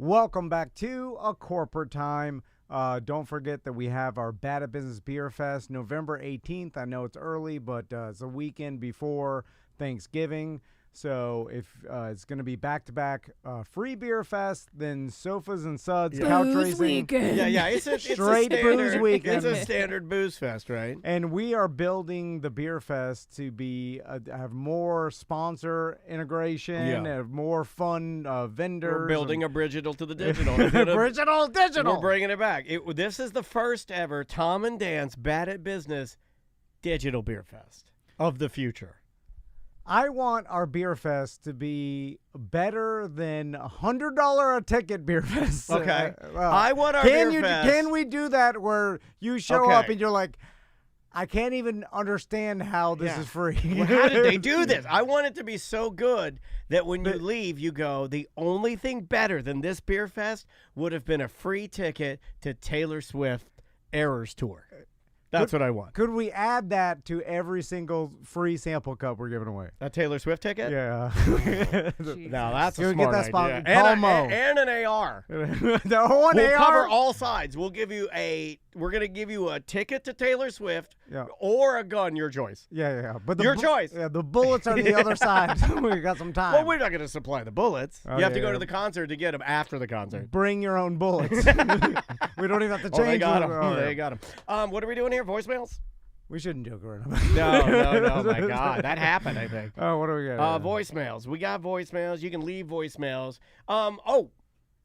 Welcome back to A Corporate Time. Don't forget that we have our Bad at Business Beer Fest November 18th. I know it's early, but it's a weekend before Thanksgiving. So if it's going to be back-to-back free beer fest, then sofas and suds, couch racing. Weekend. Yeah. It's a Straight booze weekend. It's a standard booze fest, right? And we are building the beer fest to be have more sponsor integration, have more fun vendors. We're building a Bridgetal to the digital. Digital. We're bringing it back. This is the first ever Tom and Dan's Bad at Business Digital Beer Fest of the future. I want our beer fest to be better than $100 a ticket beer fest. Okay. I want our beer fest. Can we do that where you show up and you're like, I can't even understand how this is free. Well, how did they do this? I want it to be so good that when you leave, you go, the only thing better than this beer fest would have been a free ticket to Taylor Swift Eras Tour. That's what I want. Could we add that to every single free sample cup we're giving away? A Taylor Swift ticket? Yeah. Now that's a Get smart that spot. idea. And an AR. We'll cover all sides. We'll give you we're going to give you a ticket to Taylor Swift or a gun, your choice. Yeah. But your choice. Yeah, the bullets are the other side. We got some time. Well, we're not going to supply the bullets. You have to go to the concert to get them after the concert. Bring your own bullets. We don't even have to change they got them. Oh, they got them. What are we doing here? Voicemails? We shouldn't joke around. No, my God. That happened, I think. Oh, what do we got? Voicemails. We got voicemails. You can leave voicemails.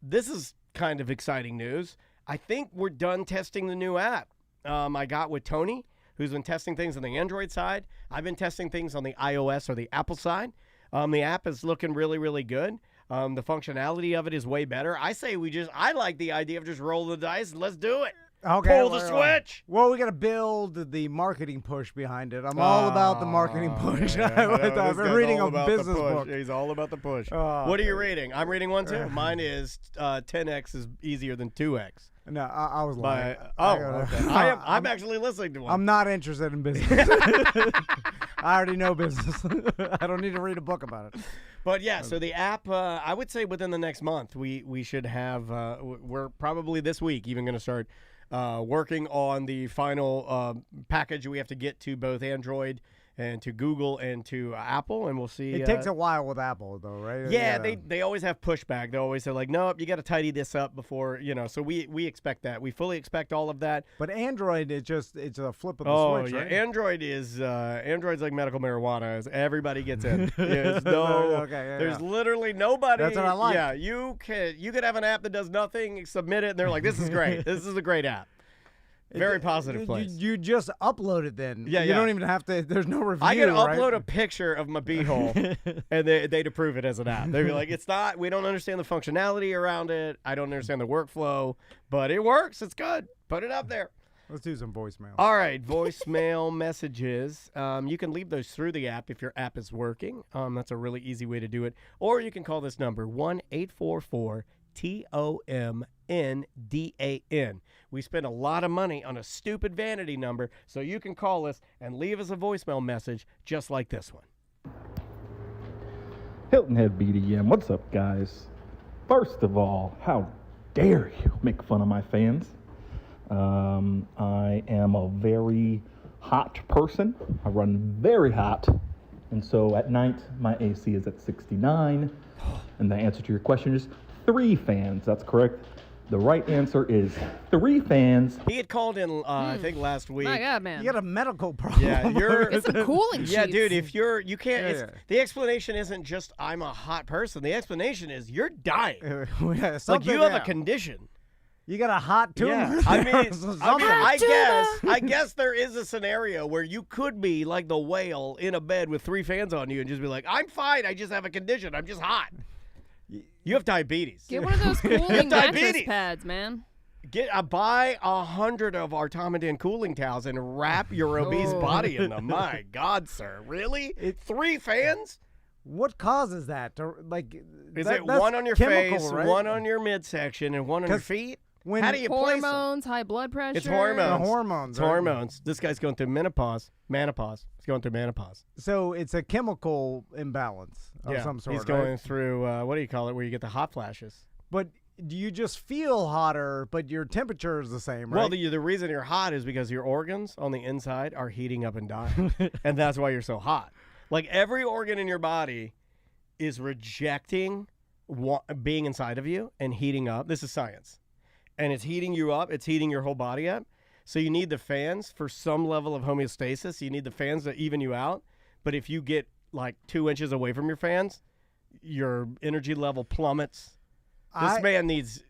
This is kind of exciting news. I think we're done testing the new app. I got with Tony, who's been testing things on the Android side. I've been testing things on the iOS or the Apple side. The app is looking really, really good. The functionality of it is way better. I like the idea of just rolling the dice and let's do it. Okay, pull the switch. Well, we got to build the marketing push behind it. I'm all about the marketing push. I've been reading a business book. He's all about the push. What are you reading? I'm reading one too. Mine is 10x is easier than 2x. No, I was lying. Okay. I'm actually listening to one. I'm not interested in business. I already know business. I don't need to read a book about it. But yeah, so the app, I would say within the next month, we should have, we're probably this week even going to start working on the final package we have to get to both Android and to Google and to Apple, and we'll see. It takes a while with Apple, though, right? Yeah, they always have pushback. They always say, like, nope, you got to tidy this up before, so we expect that. We fully expect all of that. But Android, it's a flip of the switch, right? Android's like medical marijuana. Everybody gets in. There's literally nobody. That's what I like. Yeah, you could have an app that does nothing, submit it, and they're like, this is great. This is a great app. Very positive place. You just upload it then. Yeah, you don't even have to. There's no review. I can upload a picture of my beehole, and they'd approve it as an app. They'd be like, "It's not. We don't understand the functionality around it. I don't understand the workflow, but it works. It's good. Put it up there." Let's do some voicemail. All right, voicemail messages. You can leave those through the app if your app is working. That's a really easy way to do it. Or you can call this number 1-844-TOMNDAN. We spend a lot of money on a stupid vanity number, so you can call us and leave us a voicemail message just like this one. Hilton Head BDM, what's up, guys? First of all, how dare you make fun of my fans? I am a very hot person. I run very hot, and so at night my AC is at 69, and the answer to your question is 3 fans. That's correct. The right answer is 3 fans. He had called in, I think, last week. My God, man. You got a medical problem. Yeah, It's some cooling sheets. Yeah, dude, you can't, the explanation isn't just I'm a hot person. The explanation is you're dying. Like you have a condition. You got a hot tumor. Yeah. I guess there is a scenario where you could be like the whale in a bed with 3 fans on you and just be like, I'm fine. I just have a condition. I'm just hot. You have diabetes. Get one of those cooling mattress pads, man. Buy 100 of our Tom and Dan cooling towels and wrap your obese body in them. My God, sir. Really? 3 fans? What causes that? Is it one on your chemical, face, right? one on your midsection, and one on your feet? How do you place them? Hormones, high blood pressure. It's hormones. Hormones. It's hormones. This guy's going through menopause. He's going through menopause. So it's a chemical imbalance of some sort. He's going through, what do you call it, where you get the hot flashes? But do you just feel hotter, but your temperature is the same, right? Well, the reason you're hot is because your organs on the inside are heating up and dying. And that's why you're so hot. Like every organ in your body is rejecting being inside of you and heating up. This is science. And it's heating you up. It's heating your whole body up. So you need the fans for some level of homeostasis. You need the fans to even you out. But if you get like 2 inches away from your fans, your energy level plummets. This man needs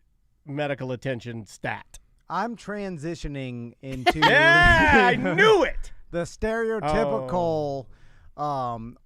medical attention stat. I'm transitioning into Yeah, I knew it. the stereotypical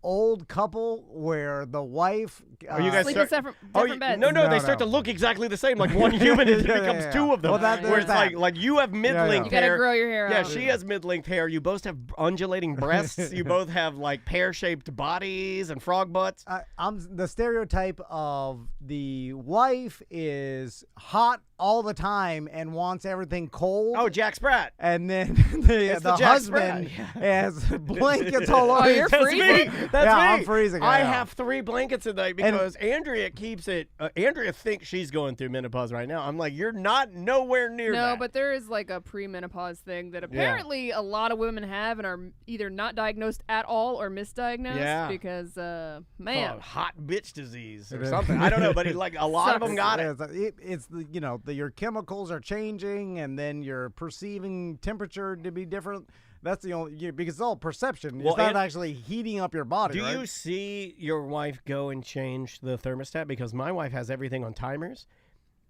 old couple where the wife Are you guys Sleep in different beds. No, No, they start no. to look exactly the same. Like one human, and it Yeah, becomes yeah. two of them. Well, where there's it's that. like you have mid-length You gotta hair. grow your hair Yeah, out. she has mid-length hair. You both have undulating breasts. You both have like pear-shaped bodies and frog butts. I'm the stereotype of the wife is hot all the time and wants everything cold. Oh, Jack Sprat. And then the the Jack husband Sprat. has blankets all over. Oh, you're That's freezing? me. That's Yeah, me. I'm freezing. I know. have 3 blankets a night because Andrea keeps it. Andrea thinks she's going through menopause right now. I'm like, you're not nowhere near No, that. but there is like a premenopause thing that apparently a lot of women have and are either not diagnosed at all or misdiagnosed Yeah. because, Oh, man. hot bitch disease or It is. something. I don't know, but like a lot of them Sucks. got it. It's the your chemicals are changing, and then you're perceiving temperature to be different. That's the only because it's all perception. Well, it's not and- actually heating up your body. Do right? you see your wife go and change the thermostat? Because my wife has everything on timers.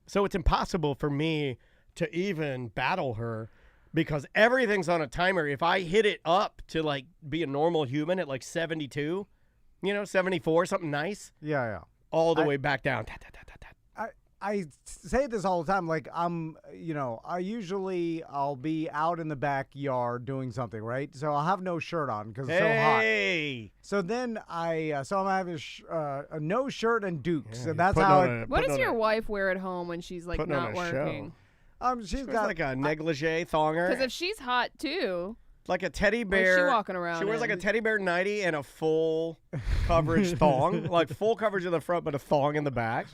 So it's impossible for me to even battle her because everything's on a timer. If I hit it up to like be a normal human at like 72, 74, something nice, Yeah. all the way back down. Ta, ta, ta, ta, ta. I say this all the time. Like I'll be out in the backyard doing something, right? So I'll have no shirt on because it's so hot. Hey! So then I'm having a no shirt and dukes, Yeah, and that's putting how on it. What does your wife wear at home when she's like Putting on not a show. working? She's It's got like a negligee thonger. Because if she's hot too, Like a teddy what is bear. she walking around She wears like a in? teddy bear nightie and a full coverage thong, like full coverage in the front, but a thong in the back.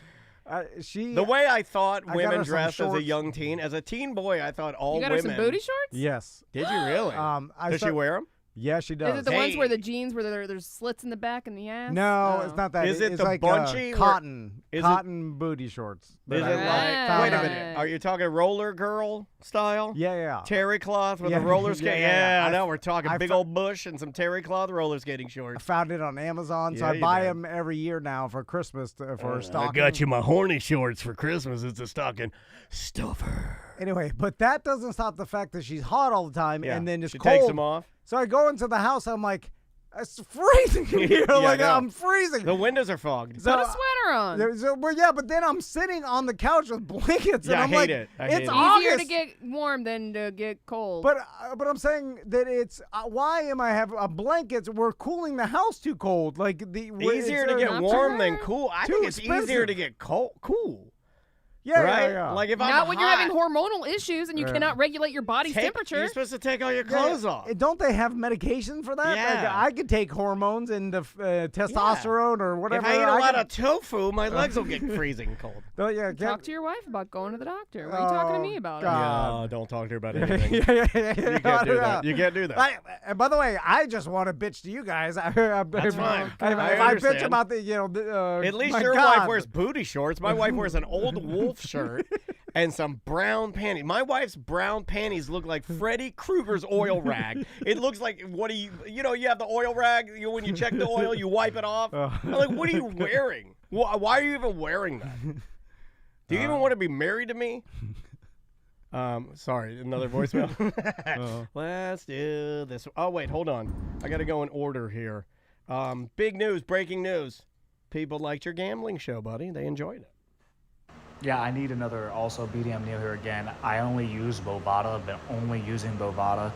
The way I thought I got women her some dressed as a shorts. young teen, as a teen boy, I thought all you got her women. some booty shorts? Yes. Did you really? Does she wear them? Yeah, she does. Is it the ones where Hey. the jeans where there's slits in the back and the ass? No, Oh. it's not that. Is it it's the like bunchy where- cotton Is it- cotton booty shorts? that Is I it like? found Wait a on- minute. Are you talking roller girl style? Yeah. Terry cloth with Yeah, a roller yeah, skate. yeah, yeah. Now we're talking I big fo- old bush and some terry cloth roller skating I shorts. found it on Amazon, so Yeah, I you buy did. them every year now for Christmas for I stocking. got you my horny shorts for Christmas. It's a stocking stuffer. Anyway, but that doesn't stop the fact that she's hot all the time, Yeah. and then it's she cold. takes them off. So I go into the house. I'm like, it's freezing in here. Yeah, I like know. I'm freezing. The windows are fogged. So- Put a sweater on. but then I'm sitting on the couch with blankets, Yeah, and I I'm hate like, it. I hate it's it. Easier August. to get warm than to get cold. But I'm saying that it's why am I have blankets? We're cooling the house too cold. Like Easier it's, to get not warm for than her. cool. I Too think it's easier expensive. to get cool. yeah, right? yeah. Like if I'm Not when you're hot, having hormonal issues and you Yeah. cannot regulate your body's You're temperature. supposed to take all your Yeah, clothes off. Don't they have medication for that? Like, Yeah. I could take hormones and testosterone or If whatever. I eat a lot could- of tofu, my legs will get freezing cold. Oh, yeah, Talk to your wife about going to the doctor. Why are you talking to Oh, me about God. Yeah, don't talk to her about yeah, anything. yeah, yeah, yeah. You can't do that. You can't do that. And by the way, I just want to bitch to you guys. That's fine. If I I bitch understand. about the, At least my your God. wife wears booty shorts. My wife wears an old wolf shirt and some brown panties. My wife's brown panties look like Freddy Krueger's oil rag. It looks like you have the oil rag. When you check the oil, you wipe it off. I'm like, what are you wearing? Why are you even wearing that? Do you even want to be married to me? Sorry, another voicemail. Let's do this. Oh, wait, hold on. I got to go in order here. Big news, breaking news. People liked your gambling show, buddy. They enjoyed it. Yeah, I need another also BDM Neil here again. I only use Bovada. I've been only using Bovada.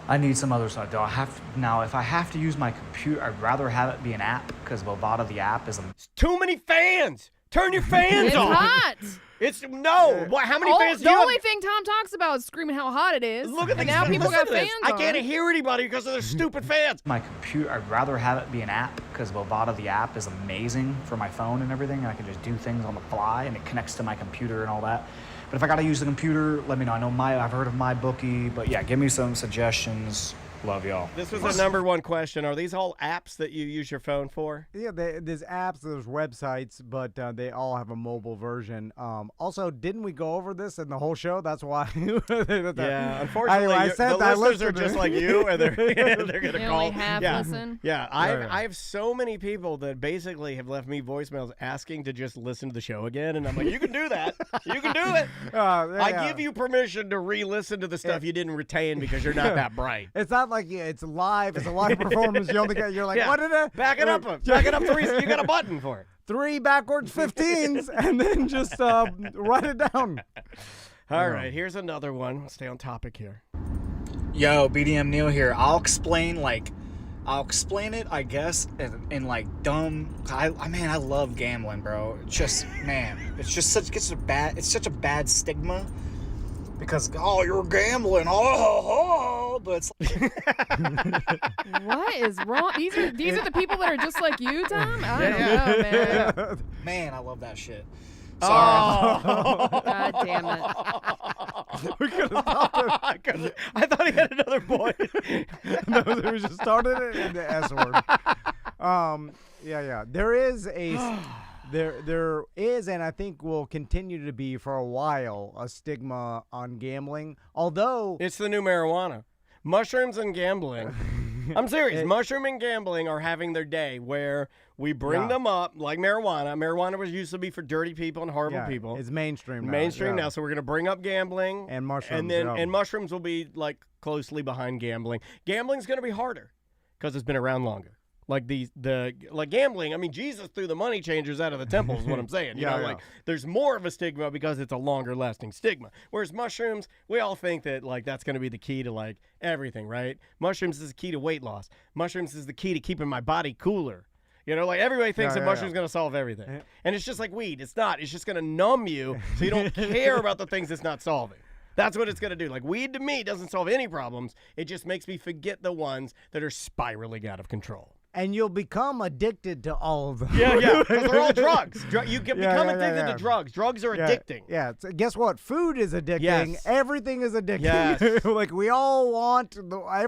I need some other stuff. Now, if I have to use my computer, I'd rather have it be an app because Bovada, the app, is Too many fans. Turn your fans It's off. hot. It's no. What? How many fans do The you only have? thing Tom talks about is screaming how hot it is. Look at and these. now people listen got to this. fans I on. can't hear anybody because of their stupid fans. my computer. I'd rather have it be an app because Bovada, the app, is amazing for my phone and everything. I can just do things on the fly, and it connects to my computer and all that. But if I got to use the computer, let me know. I know I've heard of MyBookie, but yeah, give me some suggestions. Love y'all. This was the number one question. Are these all apps that you use your phone for? Yeah, there's apps, there's websites, but they all have a mobile version. Also, didn't we go over this in the whole show? That's why. Yeah, unfortunately, I said the listeners are just like you, and they're going to They call. only half listen. Yeah, I have so many people that basically have left me voicemails asking to just listen to the show again, and I'm like, you can do that. You can do it. I give you permission to re-listen to the stuff you didn't retain because you're not that bright. It's not like it's live. It's a live performance. You only get. You're like, what did it? Back it up. Back it up. You got a button for it. 3 backwards 15s, and then just write it down. All right. Here's another one. Let's stay on topic here. Yo, BDM Neil here. I'll explain it, I guess, in like dumb. I love gambling, bro. It's just, man, it's such a bad stigma. Because, you're gambling, but it's What is wrong? These are the people that are just like you, Tom? I don't know, man. Man, I love that shit. Sorry. Oh. God damn it. We could have stopped it. I thought he had another point. No, we just started it in the S word. Yeah. There is, and I think will continue to be for a while, a stigma on gambling. Although it's the new marijuana. Mushrooms and gambling. I'm serious. Mushroom and gambling are having their day where we bring them up like marijuana. Marijuana was used to be for dirty people and horrible people. It's mainstream now. Mainstream now. So we're going to bring up gambling. And mushrooms. And mushrooms will be like closely behind gambling. Gambling's going to be harder because it's been around longer. Like like gambling, I mean, Jesus threw the money changers out of the temple is what I'm saying. You know, like there's more of a stigma because it's a longer lasting stigma. Whereas mushrooms, we all think that like that's going to be the key to like everything, right? Mushrooms is the key to weight loss. Mushrooms is the key to keeping my body cooler. You know, like everybody thinks that mushrooms going to solve everything. And it's just like weed. It's not. It's just going to numb you so you don't care about the things it's not solving. That's what it's going to do. Like weed to me doesn't solve any problems. It just makes me forget the ones that are spiraling out of control. And you'll become addicted to all of them. Yeah, because they're all drugs. You can become addicted to drugs. Drugs are addicting. Yeah, guess what? Food is addicting. Yes. Everything is addicting. Yes. Like we all want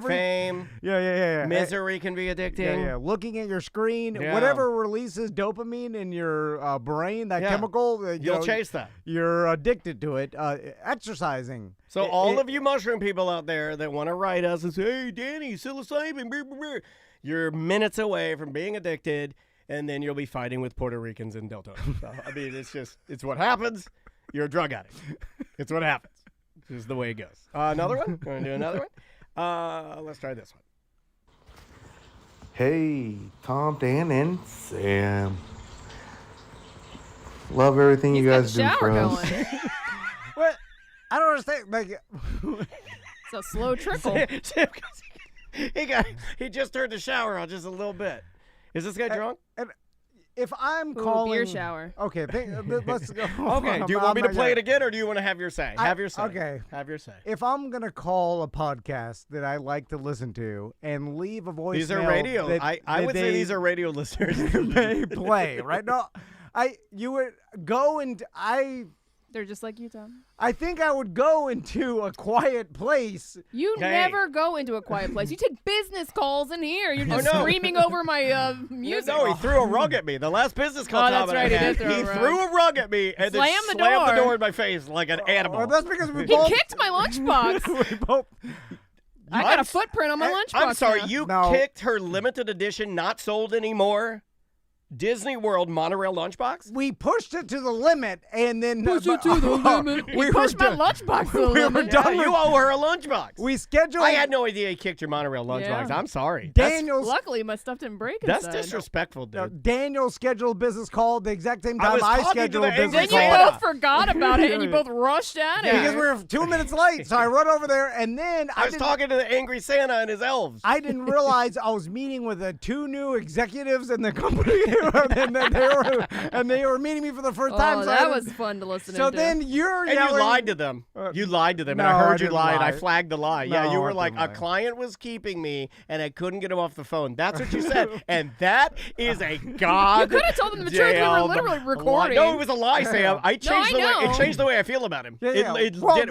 fame. Yeah. Misery can be addicting. Yeah. Looking at your screen, Yeah. whatever releases dopamine in your brain, that chemical, you'll chase that. You're addicted to it. Exercising. So all of you mushroom people out there that want to write us and say, "Hey, Danny, psilocybin," blah, blah, blah. You're minutes away from being addicted, and then you'll be fighting with Puerto Ricans in Delta. So, I mean, it's what happens. You're a drug addict. It's what happens. This is the way it goes. Another one? You want to do another one? Let's try this one. Hey, Tom, Dan, and Sam. Love everything you guys do for us. What? I don't understand. Like, It's a slow trickle. He just turned the shower on just a little bit. Is this guy drunk? And if I'm calling beer shower. Okay, let's go. Okay, do you want me to play it again, or do you want to have your say? Have your say. Okay. Have your say. If I'm gonna call a podcast that I like to listen to and leave a voicemail, These are radio. I would say these are radio listeners. They play right now. You would go and They're just like you, Tom. I think I would go into a quiet place. You never go into a quiet place. You take business calls in here. You're just screaming over my music. No, he threw a rug at me. The last business call Tom that's right. I had, He did throw a rug. threw a rug at me and then slammed the door in my face like an animal. Well, that's because we He both kicked my lunchbox. we both. I got a footprint on my lunchbox. I'm sorry, now. you kicked her limited edition, not sold anymore, Disney World monorail lunchbox? We pushed it to the limit, and then Push it to the limit. We pushed my lunchbox to the limit. Yeah, you owe her a lunchbox. We scheduled. I had no idea he kicked your monorail lunchbox. Yeah. I'm sorry. Luckily, my stuff didn't break That's inside. disrespectful, dude. Daniel scheduled business call the exact same time I scheduled a business Then call. you both forgot about it, and you both rushed at it. Because we were 2 minutes late, so I run over there, and then I was talking to the angry Santa and his elves. I didn't realize I was meeting with 2 new executives in the company. and they were meeting me for the first time. Oh, So that was fun to listen to. So then you're And yelling. you lied to them. You lied to them, no, and I I heard you didn't lie, and I lie. flagged the lie. No, Yeah, you were I like, didn't a lie. client was keeping me, and I couldn't get him off the phone. That's what you said, and that is a god. You could have told them the truth. We were literally recording. No, it was a lie, Sam. I changed know. It changed the way I feel about him. Yeah.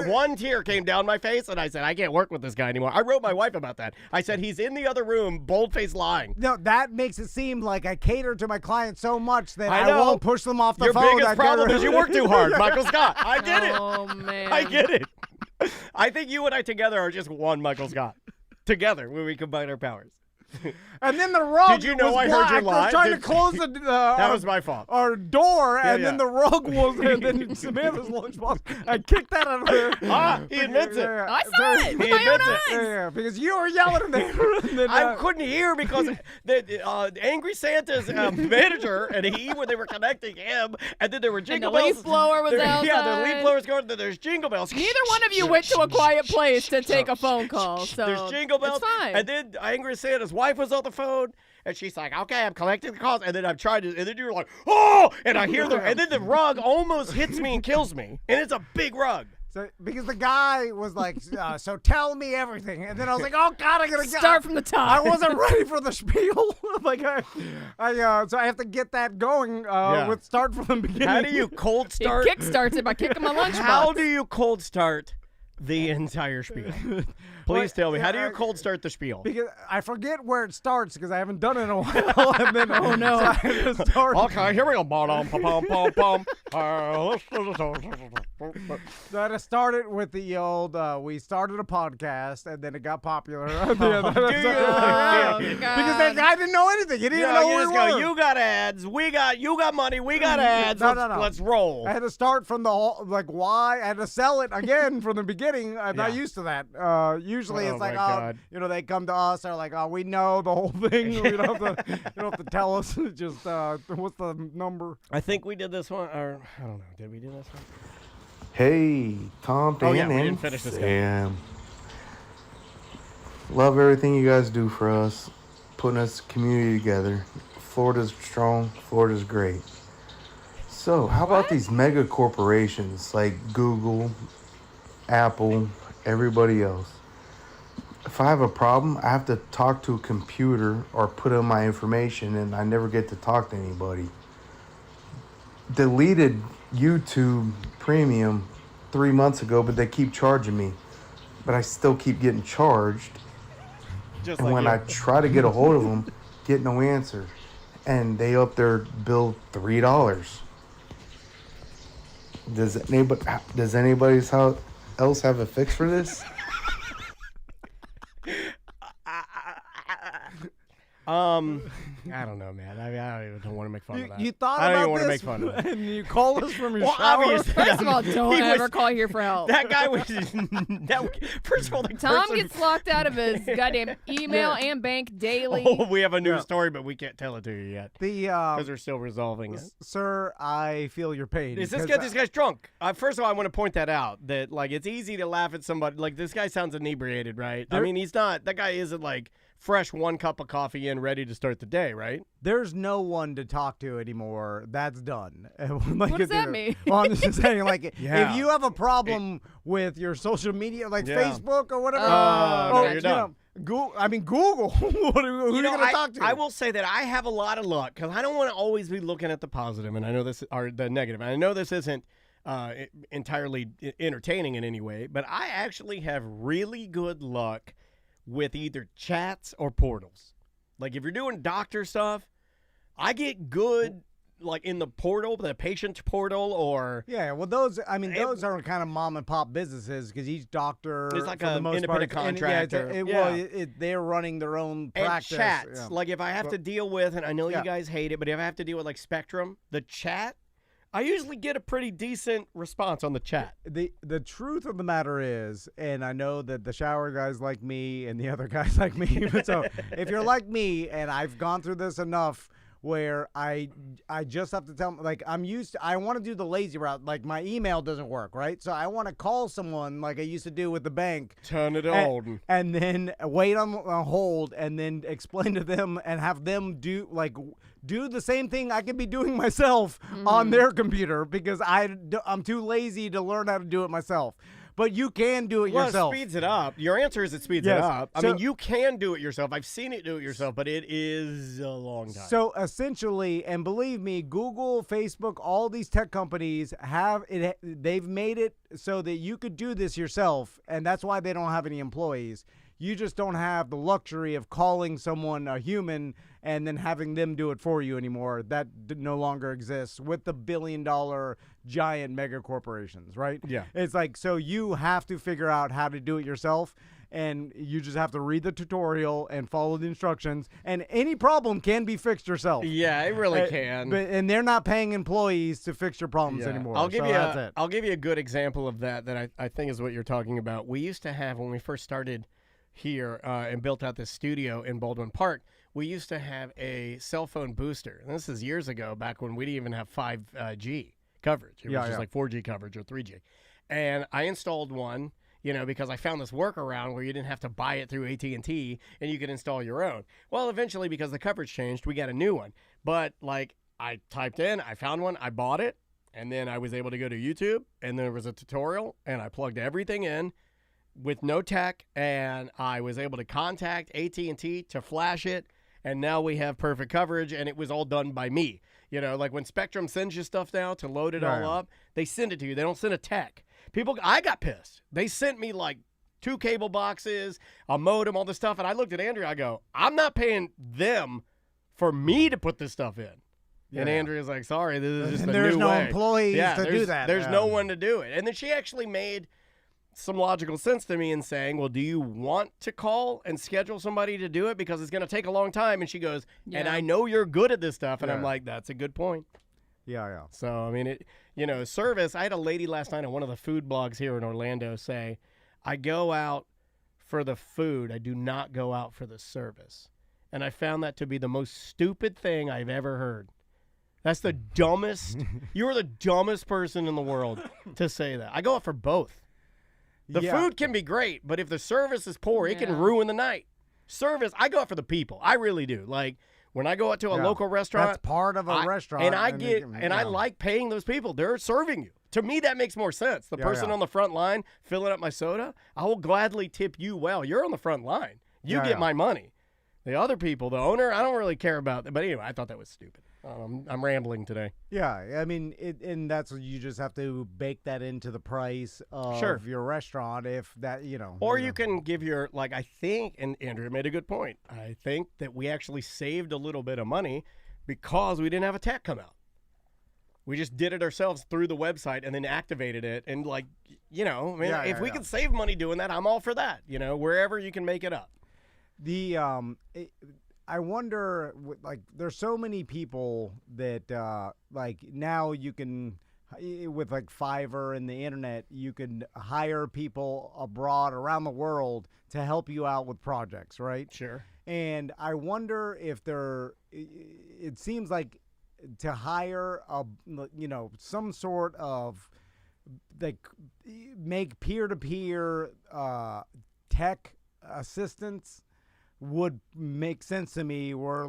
One tear came down my face, and I said, I can't work with this guy anymore. I wrote my wife about that. I said, he's in the other room, bold-faced lying. No, that makes it seem like I cater to my clients so much that I I know. won't push them off the Your phone. biggest problem is you work too hard, Michael Scott. I get it. Oh, man. I get it. I think you and I together are just one Michael Scott. Together, when we combine our powers. And then the rug. Did you know was I heard you blocked. lie? I was trying to close the. That was my fault. Our door, and yeah. then the rug was. And then Samantha's lunchbox. I kicked that out of her. He admits it. I saw it with He my own admits eyes. it. Yeah, because you were yelling in there. And then, I couldn't hear because the Angry Santa's manager and when they were connecting him, and then there were jingle the bells. leaf blower was Yeah, the outside. leaf blower's going. Then there's jingle bells. Neither one of you went to a quiet place to take a phone call, so There's jingle bells. It's fine. And then Angry Santa's wife was on the phone, and she's like, "Okay, I'm collecting the calls." And then I'm trying to, and then you're like, "Oh!" And I hear and then the rug almost hits me and kills me, and it's a big rug. So, because the guy was like, so tell me everything. And then I was like, oh, God, I got to Start from the top. I wasn't ready for the spiel. Like, so I have to get that going with start from the beginning. How do you cold He start? kickstarts it by kicking my lunchbox. How do you cold start the entire spiel? Please tell me. How do you cold start the spiel? Because I forget where it starts because I haven't done it in a while. And then, oh, no. So I had to start. Okay, here we go. So I had to start it with the old, we started a podcast, and then it got popular. Do you? Because that guy didn't know anything. He didn't even know you who just we go, were. you got ads, you got money, we got ads. No. Let's roll. I had to start from the whole, like, why. I had to sell it again from the beginning. I'm not used to that. Usually Oh, it's like, my God. they come to us. They're like, we know the whole thing. We don't have to, you don't have to tell us. Just, what's the number? I think we did this one, or I don't know. Did we do this one? Hey, Tom, Dan, Oh, yeah, we and didn't finish this guy. Sam. Love everything you guys do for us, putting us community together. Florida's strong. Florida's great. So, how about these mega corporations like Google, Apple, everybody else? If I have a problem, I have to talk to a computer or put in my information, and I never get to talk to anybody. Deleted YouTube Premium 3 months ago, but they keep charging me. But I still keep getting charged. Just And like when you. I try to get a hold of them, get no answer. And they up their bill $3. Does anybody else have a fix for this? I don't know, man. I don't even want to make fun of that. You thought I don't about even want to this, make fun of it. and you call us from your Well, shower? obviously. First of all, don't He ever was- call here for help. That guy was. First of all, the Tom person. gets locked out of his goddamn email and bank daily. Oh, we have a news story, but we can't tell it to you yet The because we're still resolving it. Sir, I feel your pain. Is this 'cause guy? This guy's drunk. First of all, I want to point that out. That like it's easy to laugh at somebody. Like this guy sounds inebriated, right? I mean, he's not. That guy isn't like fresh 1 cup of coffee in, ready to start the day, right? There's no one to talk to anymore. That's done. What does that mean? Well, I'm just saying, like, Yeah. if you have a problem with your social media, like Yeah. Facebook or whatever, no, you're done. Google. Who are you going to talk to? I will say that I have a lot of luck because I don't want to always be looking at the positive, and I know this or the negative. And I know this isn't entirely entertaining in any way, but I actually have really good luck with either chats or portals. Like if you're doing doctor stuff, I get good like in the portal, the patient portal, or Yeah, well, those are kind of mom and pop businesses because each doctor It's like for the a most independent part, contractor. they're running their own and practice. chats. Yeah. Like if I have to deal with, and I know Yeah. you guys hate it, but if I have to deal with like Spectrum, the chat, I usually get a pretty decent response on the chat. The truth of the matter is, and I know that the shower guys like me and the other guys like me, but so if you're like me and I've gone through this enough where I just have to tell them, like, I want to do the lazy route. Like, my email doesn't work, right? So I want to call someone like I used to do with the bank. Turn it on. And then wait on hold and then explain to them and have them do the same thing I could be doing myself on their computer because I'm too lazy to learn how to do it myself. But you can do it yourself. It speeds it up. Your answer is it speeds it up. I mean, you can do it yourself. I've seen it do it yourself, but it is a long time. So essentially, and believe me, Google, Facebook, all these tech companies they've made it so that you could do this yourself, and that's why they don't have any employees. You just don't have the luxury of calling someone a human and then having them do it for you anymore. That no longer exists with the billion-dollar giant mega corporations, right? Yeah. It's like, so you have to figure out how to do it yourself, and you just have to read the tutorial and follow the instructions, and any problem can be fixed yourself. Yeah, it really can. And they're not paying employees to fix your problems anymore. I'll give you a good example of that I think is what you're talking about. We used to have, when we first started here and built out this studio in Baldwin Park, we used to have a cell phone booster. And this is years ago, back when we didn't even have 5G coverage. It was just like 4G coverage or 3G. And I installed one, because I found this workaround where you didn't have to buy it through AT&T and you could install your own. Well, eventually, because the coverage changed, we got a new one. But I typed in, I found one, I bought it, and then I was able to go to YouTube, and there was a tutorial, and I plugged everything in with no tech, and I was able to contact AT&T to flash it, and now we have perfect coverage, and it was all done by me. Like when Spectrum sends you stuff now to load it all up, they send it to you. They don't send a tech. I got pissed. They sent me 2 cable boxes, a modem, all this stuff, and I looked at Andrea, I go, I'm not paying them for me to put this stuff in. Yeah. And Andrea's like, sorry, this is just the new way. There's no employees to do that. There's no one to do it. And then she actually made some logical sense to me in saying, well, do you want to call and schedule somebody to do it? Because it's going to take a long time. And she goes, and I know you're good at this stuff. And I'm like, that's a good point. Yeah. So, I mean, service. I had a lady last night on one of the food blogs here in Orlando say, I go out for the food. I do not go out for the service. And I found that to be the most stupid thing I've ever heard. That's the dumbest. You're the dumbest person in the world to say that. I go out for both. The food can be great, but if the service is poor, it can ruin the night. Service, I go out for the people. I really do. Like when I go out to a local restaurant, that's part of a restaurant, and I like paying those people. They're serving you. To me, that makes more sense. The person on the front line filling up my soda, I will gladly tip you well. You're on the front line. You get my money. The other people, the owner, I don't really care about that. But anyway, I thought that was stupid. I'm rambling today. Yeah, I mean, and that's you just have to bake that into the price of your restaurant, if that Or you can give your I think, and Andrea made a good point. I think that we actually saved a little bit of money because we didn't have a tech come out. We just did it ourselves through the website and then activated it, and if we can save money doing that, I'm all for that. Wherever you can make it up. I wonder, there's so many people that, now you can, with Fiverr and the internet, you can hire people abroad, around the world, to help you out with projects, right? Sure. And I wonder if it seems like to hire some sort of, make peer-to-peer tech assistance would make sense to me, where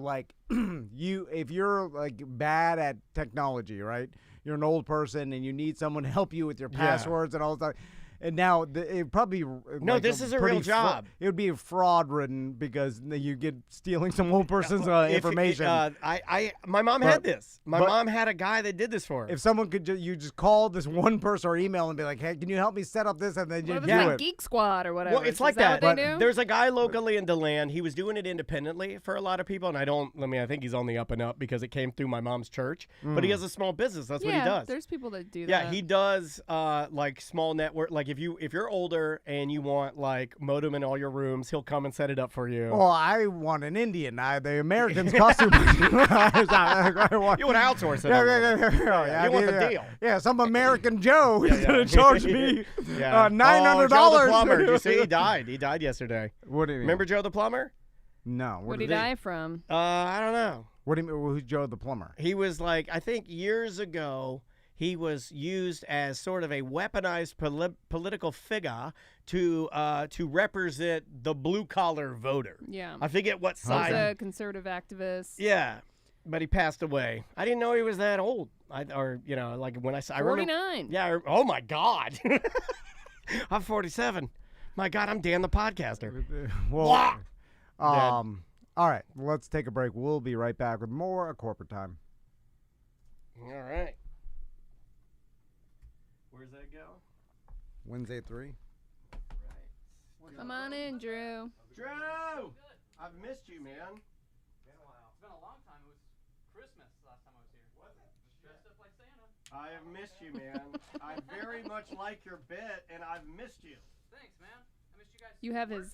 if you're bad at technology, right? You're an old person and you need someone to help you with your passwords and all that. And now it probably this is a real job. It would be fraud ridden because you get stealing some old person's information. My mom had this. My mom had a guy that did this for her. If someone could, you just call this one person or email and be like, "Hey, can you help me set up this?" And then you do it. Geek Squad or whatever. Well, it's like that. But there's a guy locally in DeLand. He was doing it independently for a lot of people, and I think he's on the up and up because it came through my mom's church. But he has a small business. That's what he does. There's people that do that. Yeah, he does small network. If you're older and you want modem in all your rooms, he'll come and set it up for you. Well, I want an Indian. The Americans cost too much. You want to outsource it. Yeah, you want the deal. Yeah, some American Joe is going to charge me $900. Joe the plumber. Did you see he died? He died yesterday. What do you mean? Remember Joe the plumber? No. What did he die from? I don't know. What do you mean? Who's Joe the plumber? He was like, I think years ago, he was used as sort of a weaponized political figure to represent the blue collar voter. Yeah. I forget what He's side. a conservative activist. Yeah, but he passed away. I didn't know he was that old. Like when I saw, I remember. 49. Yeah. Oh my God. I'm 47. My God, I'm Dan the podcaster. Well, all right, let's take a break. We'll be right back with more of Corporate Time. All right. Where's that go? Wednesday at 3. Right. Come on in, Drew. Drew! I've missed you, man. Been a while. It's been a long time. It was Christmas last time I was here. Was it? Just dressed up like Santa. I have missed you, man. I very much like your bit, and I've missed you. Thanks, man. I missed you guys. You have his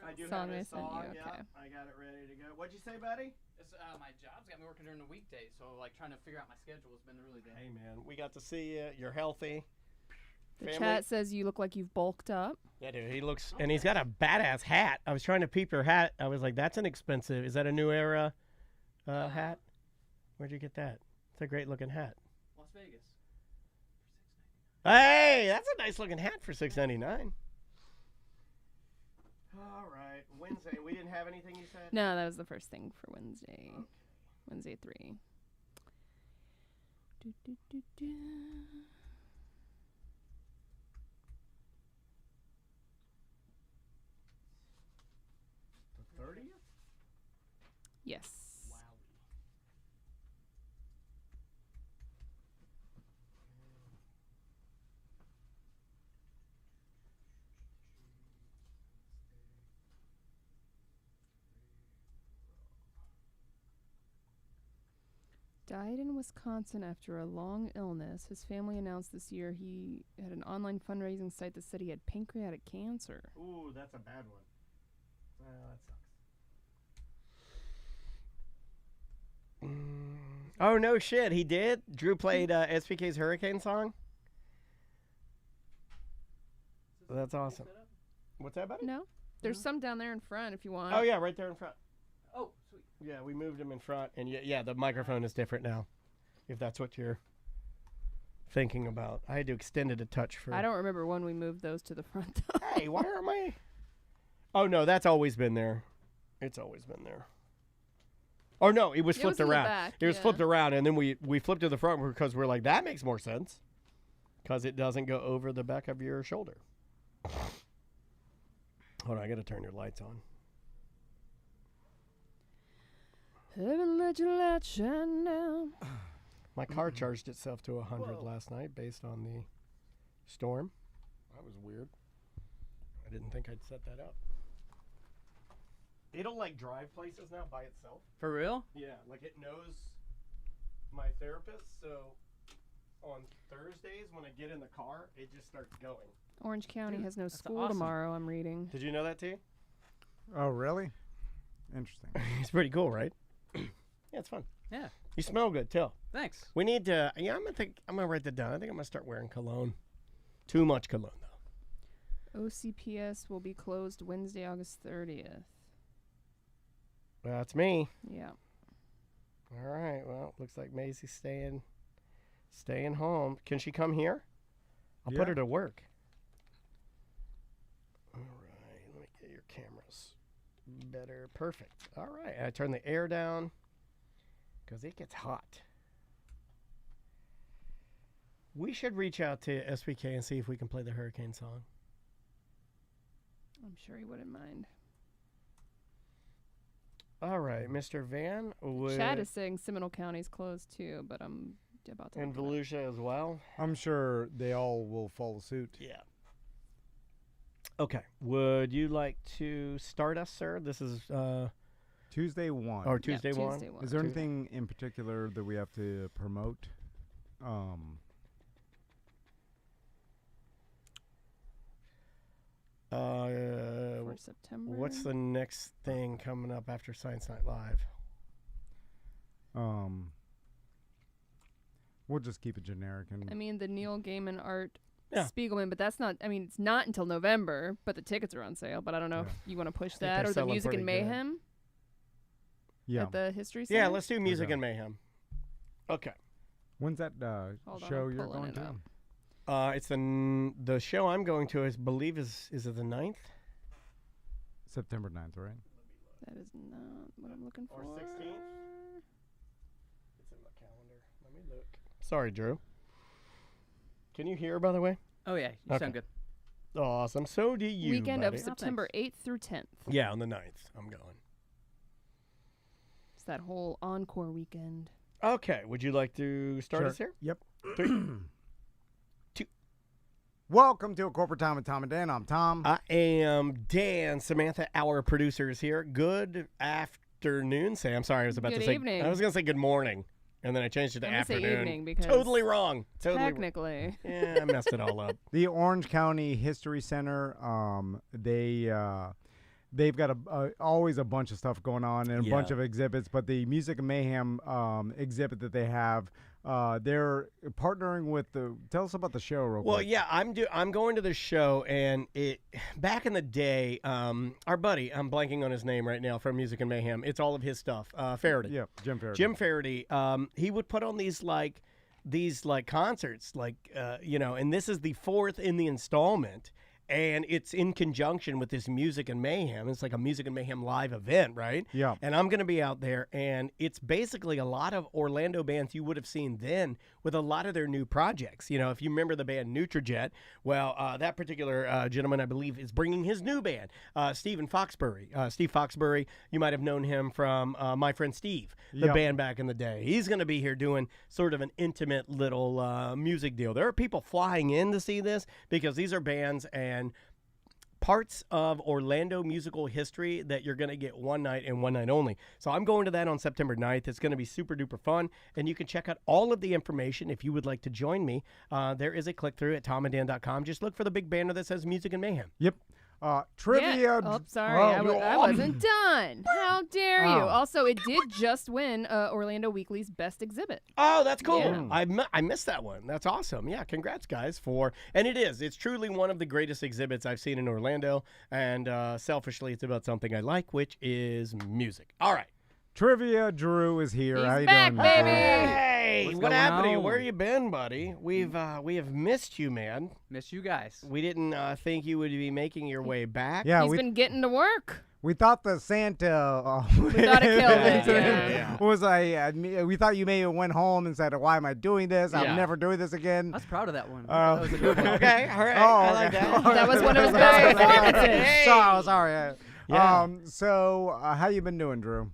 I do song have I a sent song. you. Okay. Yeah, I got it ready to go. What'd you say, buddy? It's, my job's got me working during the weekdays, so like trying to figure out my schedule has been really Hey, man, we got to see you. You're healthy. The Family? chat says you look like you've bulked up. Yeah, dude, he looks, and he's got a badass hat. I was trying to peep your hat. I was like, that's an expensive. Is that a New Era hat? Where'd you get that? It's a great looking hat. Las Vegas. Hey, that's a nice looking hat for $6.99. All right, Wednesday. We didn't have anything you said? No, that was the first thing for Wednesday. Okay. Wednesday at 3. Do, do, do, do. The 30th? Yes. Died in Wisconsin after a long illness. His family announced this year he had an online fundraising site that said he had pancreatic cancer. Ooh, that's a bad one. Well, that sucks. Oh, no shit. He did? Drew played SPK's Hurricane song? That's awesome. What's that, buddy? No? There's some down there in front if you want. Oh, yeah, right there in front. Oh, sweet. Yeah, we moved him in front, and yeah, the microphone is different now, if that's what you're thinking about. I had to extend it a touch for... I don't remember when we moved those to the front, though. Hey, why aren't my... Oh, no, that's always been there. It's always been there. Oh, no, it was It flipped was in the around. back, It was yeah. flipped around, and then we flipped to the front because we're like, that makes more sense, because it doesn't go over the back of your shoulder. Hold on, I got to turn your lights on. Heaven let your light shine down. My car charged itself to 100 last night based on the storm. That was weird. I didn't think I'd set that up. It'll like drive places now by itself. For real? Yeah, like it knows my therapist, so on Thursdays when I get in the car, it just starts going. Orange County has no that's school awesome. tomorrow, I'm reading. Did you know that too? Oh, really? Interesting. It's pretty cool, right? Yeah, it's fun. Yeah. You smell good too. Thanks. We need to. Yeah, I'm gonna write that down. I think I'm gonna start wearing cologne. Too much cologne though. OCPS will be closed Wednesday, August 30th. That's me. Yeah. All right. Well, looks like Maisie's staying home. Can she come here? I'll put Yeah. her to work. All right. Let me get your cameras better. Perfect. All right. I turn the air down because it gets hot. We should reach out to SPK and see if we can play the Hurricane song. I'm sure he wouldn't mind. All right, Mr. Van. Chad is saying Seminole County's closed too, but I'm about to. And look it up. Volusia as well. I'm sure they all will follow suit. Yeah. Okay. Would you like to start us, sir? This is Tuesday 1. or Tuesday yeah, one. Tuesday 1. Is there anything in particular that we have to promote? For September. What's the next thing coming up after Science Night Live? We'll just keep it generic. And I mean, the Neil Gaiman art Yeah. Spiegelman, but that's not. I mean, it's not until November, but the tickets are on sale. But I don't know if you want to push think that they're or the selling Music pretty and good. Mayhem. Yeah. at the History Center? Yeah, let's do Music Okay. and Mayhem. Okay. When's that Hold on, show I'm you're pulling going it to? up. It's the show I'm going to, I believe, is it the 9th? September 9th, right? That is not what I'm looking for. Or 16th? It's in my calendar. Let me look. Sorry, Drew. Can you hear, by the way? Oh yeah, you Okay. sound good. Awesome. So do you, Weekend buddy. of September 8th through 10th. Yeah, on the 9th. I'm going. It's that whole encore weekend. Okay. Would you like to start Sure. us here? Yep. 3, 2. Welcome to A Corporate Time with Tom and Dan. I'm Tom. I am Dan. Samantha, our producer, is here. Good afternoon, Sam. Sorry, I was about Good to say. evening. I was going to say good morning, and then I changed it to I'm gonna say afternoon. evening because Totally wrong. Totally. Technically. Yeah, I messed it all up. The Orange County History Center, they've got always a bunch of stuff going on and a bunch Yeah. of exhibits, but the Music and Mayhem exhibit that they have, they're partnering with tell us about the show real Well, quick. yeah, I'm going to this show, and back in the day, our buddy, I'm blanking on his name right now from Music and Mayhem. It's all of his stuff. Faraday. Yeah, Jim Fairley. Jim Faraday, he would put on these concerts, and this is the 4th in the installment, and it's in conjunction with this Music and Mayhem. It's like a Music and Mayhem live event, right? Yeah. And I'm going to be out there, and it's basically a lot of Orlando bands you would have seen then with a lot of their new projects. You know, if you remember the band Nutrijet, well, that particular gentleman, I believe, is bringing his new band, Steve Foxbury. You might have known him from My Friend Steve, the Yep. band back in the day. He's going to be here doing sort of an intimate little music deal. There are people flying in to see this because these are bands and parts of Orlando musical history that you're going to get one night and one night only. So I'm going to that on September 9th. It's going to be super duper fun. And you can check out all of the information if you would like to join me. There is a click through at tomandan.com. Just look for the big banner that says Music and Mayhem. Yep. Trivia. Yeah. Oh, sorry. I wasn't done. How dare you? Oh. Also, it did just win Orlando Weekly's Best Exhibit. Oh, that's cool. Yeah. I missed that one. That's awesome. Yeah, congrats, guys. And it's truly one of the greatest exhibits I've seen in Orlando. And selfishly, it's about something I like, which is music. All right. Trivia Drew is here. He's How you back, doing, baby. man? Hey, What's what going happened to you? on? Where you been, buddy? We have missed you, man. Miss you guys. We didn't think you would be making your way back. Yeah, He's we been getting to work. we thought the Santa We thought it killed it. Yeah. was we thought you may have went home and said, "Why am I doing this? Yeah. I'm never doing this again." I was proud of that one. Oh. That was a good one. Okay, all right. Oh, I like okay. that. That was one of his best performances. Hey. Sorry. Yeah. So how you been doing, Drew?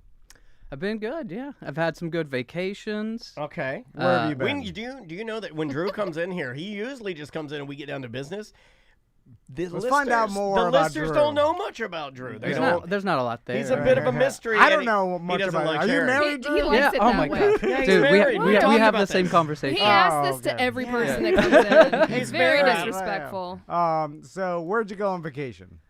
I've been good. Yeah, I've had some good vacations. Okay. Where have you been? When do you know that when Drew comes in here, he usually just comes in and we get down to business. Let's find out more The about listeners Drew. don't know much about Drew. They There's not a lot there. He's a bit of a mystery. I and don't know much he doesn't about. like Are you sharing. married, He Drew? likes Yeah. it Oh that my way. god, Yeah, he's dude, married. we We talked have the about same this. conversation. He asks this okay. to every Yeah. person that comes in. He's very married. disrespectful. So where'd you go on vacation?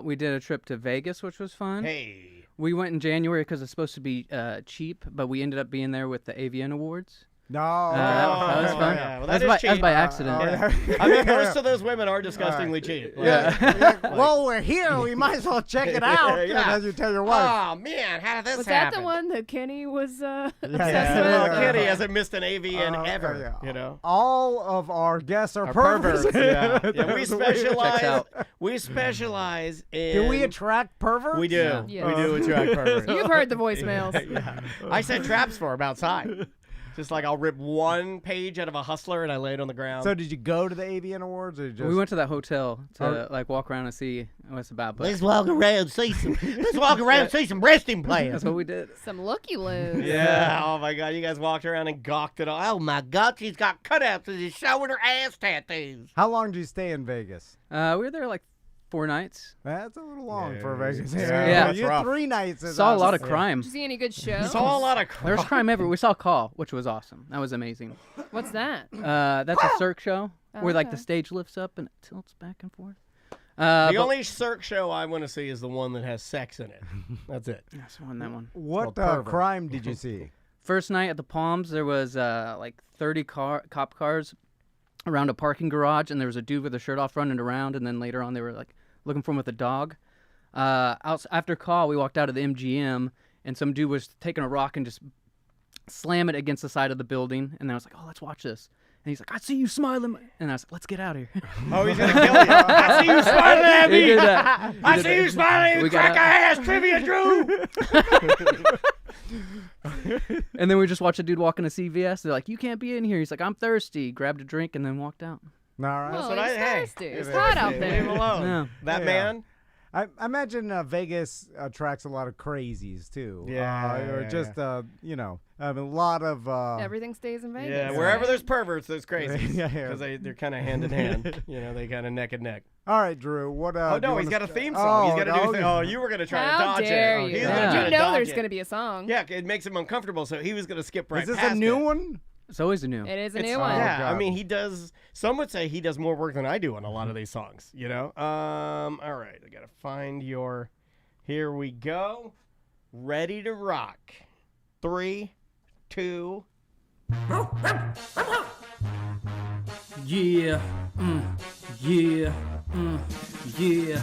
We did a trip to Vegas, which was fun. Hey. We went in January because it's supposed to be cheap, but we ended up being there with the Avian Awards. No. That was fun. yeah. Well, That that was is by cheap. accident. Yeah. I mean, most of those women are disgustingly cheap. Yeah. Well, we're here. We might as well check it out. Yeah. As you tell your wife. Oh man, how did this Was that happen? the one that Kenny was obsessed yeah, with? Well, yeah. Kitty hasn't missed an avian Okay, ever. yeah. You know. All of our guests are Our perverts. Yeah, we Checks specialize. out. We specialize in. Do we attract perverts? We do. Yeah. Yes. We do attract perverts. You've heard the voicemails. Yeah. I set traps for them outside. Just like I'll rip one page out of a Hustler and I lay it on the ground. So did you go to the Avian Awards or just? We went to that hotel to Oh. like walk around and see what's about. But let's walk around, see some. Let's walk around, see some resting that's plans. what we did. Some looky-loos. Yeah. Oh my God, you guys walked around and gawked it all. Oh my God, she's got cutouts and she's showing her ass tattoos. How long did you stay in Vegas? We were there like 4 nights. That's a little long Yeah, for Vegas. yeah, that's you rough. 3 nights. is Saw a lot awesome. of crime. Did you see any good shows? Saw a lot of There was crap. crime everywhere. We saw Call, which was awesome. That was amazing. What's that? That's a Cirque show where like the Okay. stage lifts up and it tilts back and forth. The But- only Cirque show I want to see is the one that has sex in it. That's it. That's one. That one. What called Pervert. crime did you see? First night at the Palms, there was like 30 cop cars around a parking garage, and there was a dude with a shirt off running around. And then later on, they were like looking for him with a dog. After Call, we walked out of the MGM, and some dude was taking a rock and just slam it against the side of the building. And then I was like, oh, let's watch this. And he's like, I see you smiling. And I was like, let's get out of here. Oh, he's going to kill you. I see you smiling at He me. did that. I see you smiling. We got Crack ass trivia, Drew. And then we just watched a dude walk into CVS. They're like, you can't be in here. He's like, I'm thirsty. Grabbed a drink and then walked out. All right. Well, what I- it's hey, thirsty. It's hot out Leave there. him alone. Yeah. That Yeah. man. I imagine Vegas attracts a lot of crazies too. Yeah, or yeah, just you know, a lot of Everything stays in Vegas. Yeah, right? wherever there's perverts, there's crazies. Yeah. Because they're kind of hand in hand. You know, they kind of neck and neck. All right, Drew. What? Oh, do you no, he's wanna got a st- theme song. He's got to do a okay. thing. Oh, you were going to try to How dodge dare it. you? He's Yeah. gonna try You to know dodge there's it. going to be a song. Yeah, it makes him uncomfortable, so he was going to skip right Is this past a new it. one? It's always a new. It is a It's- new one. Yeah, I God. mean, he does. Some would say he does more work than I do on a lot of these songs. You know. All right, I gotta find your. Here we go. Ready to rock. 3, 2. Yeah, yeah, yeah.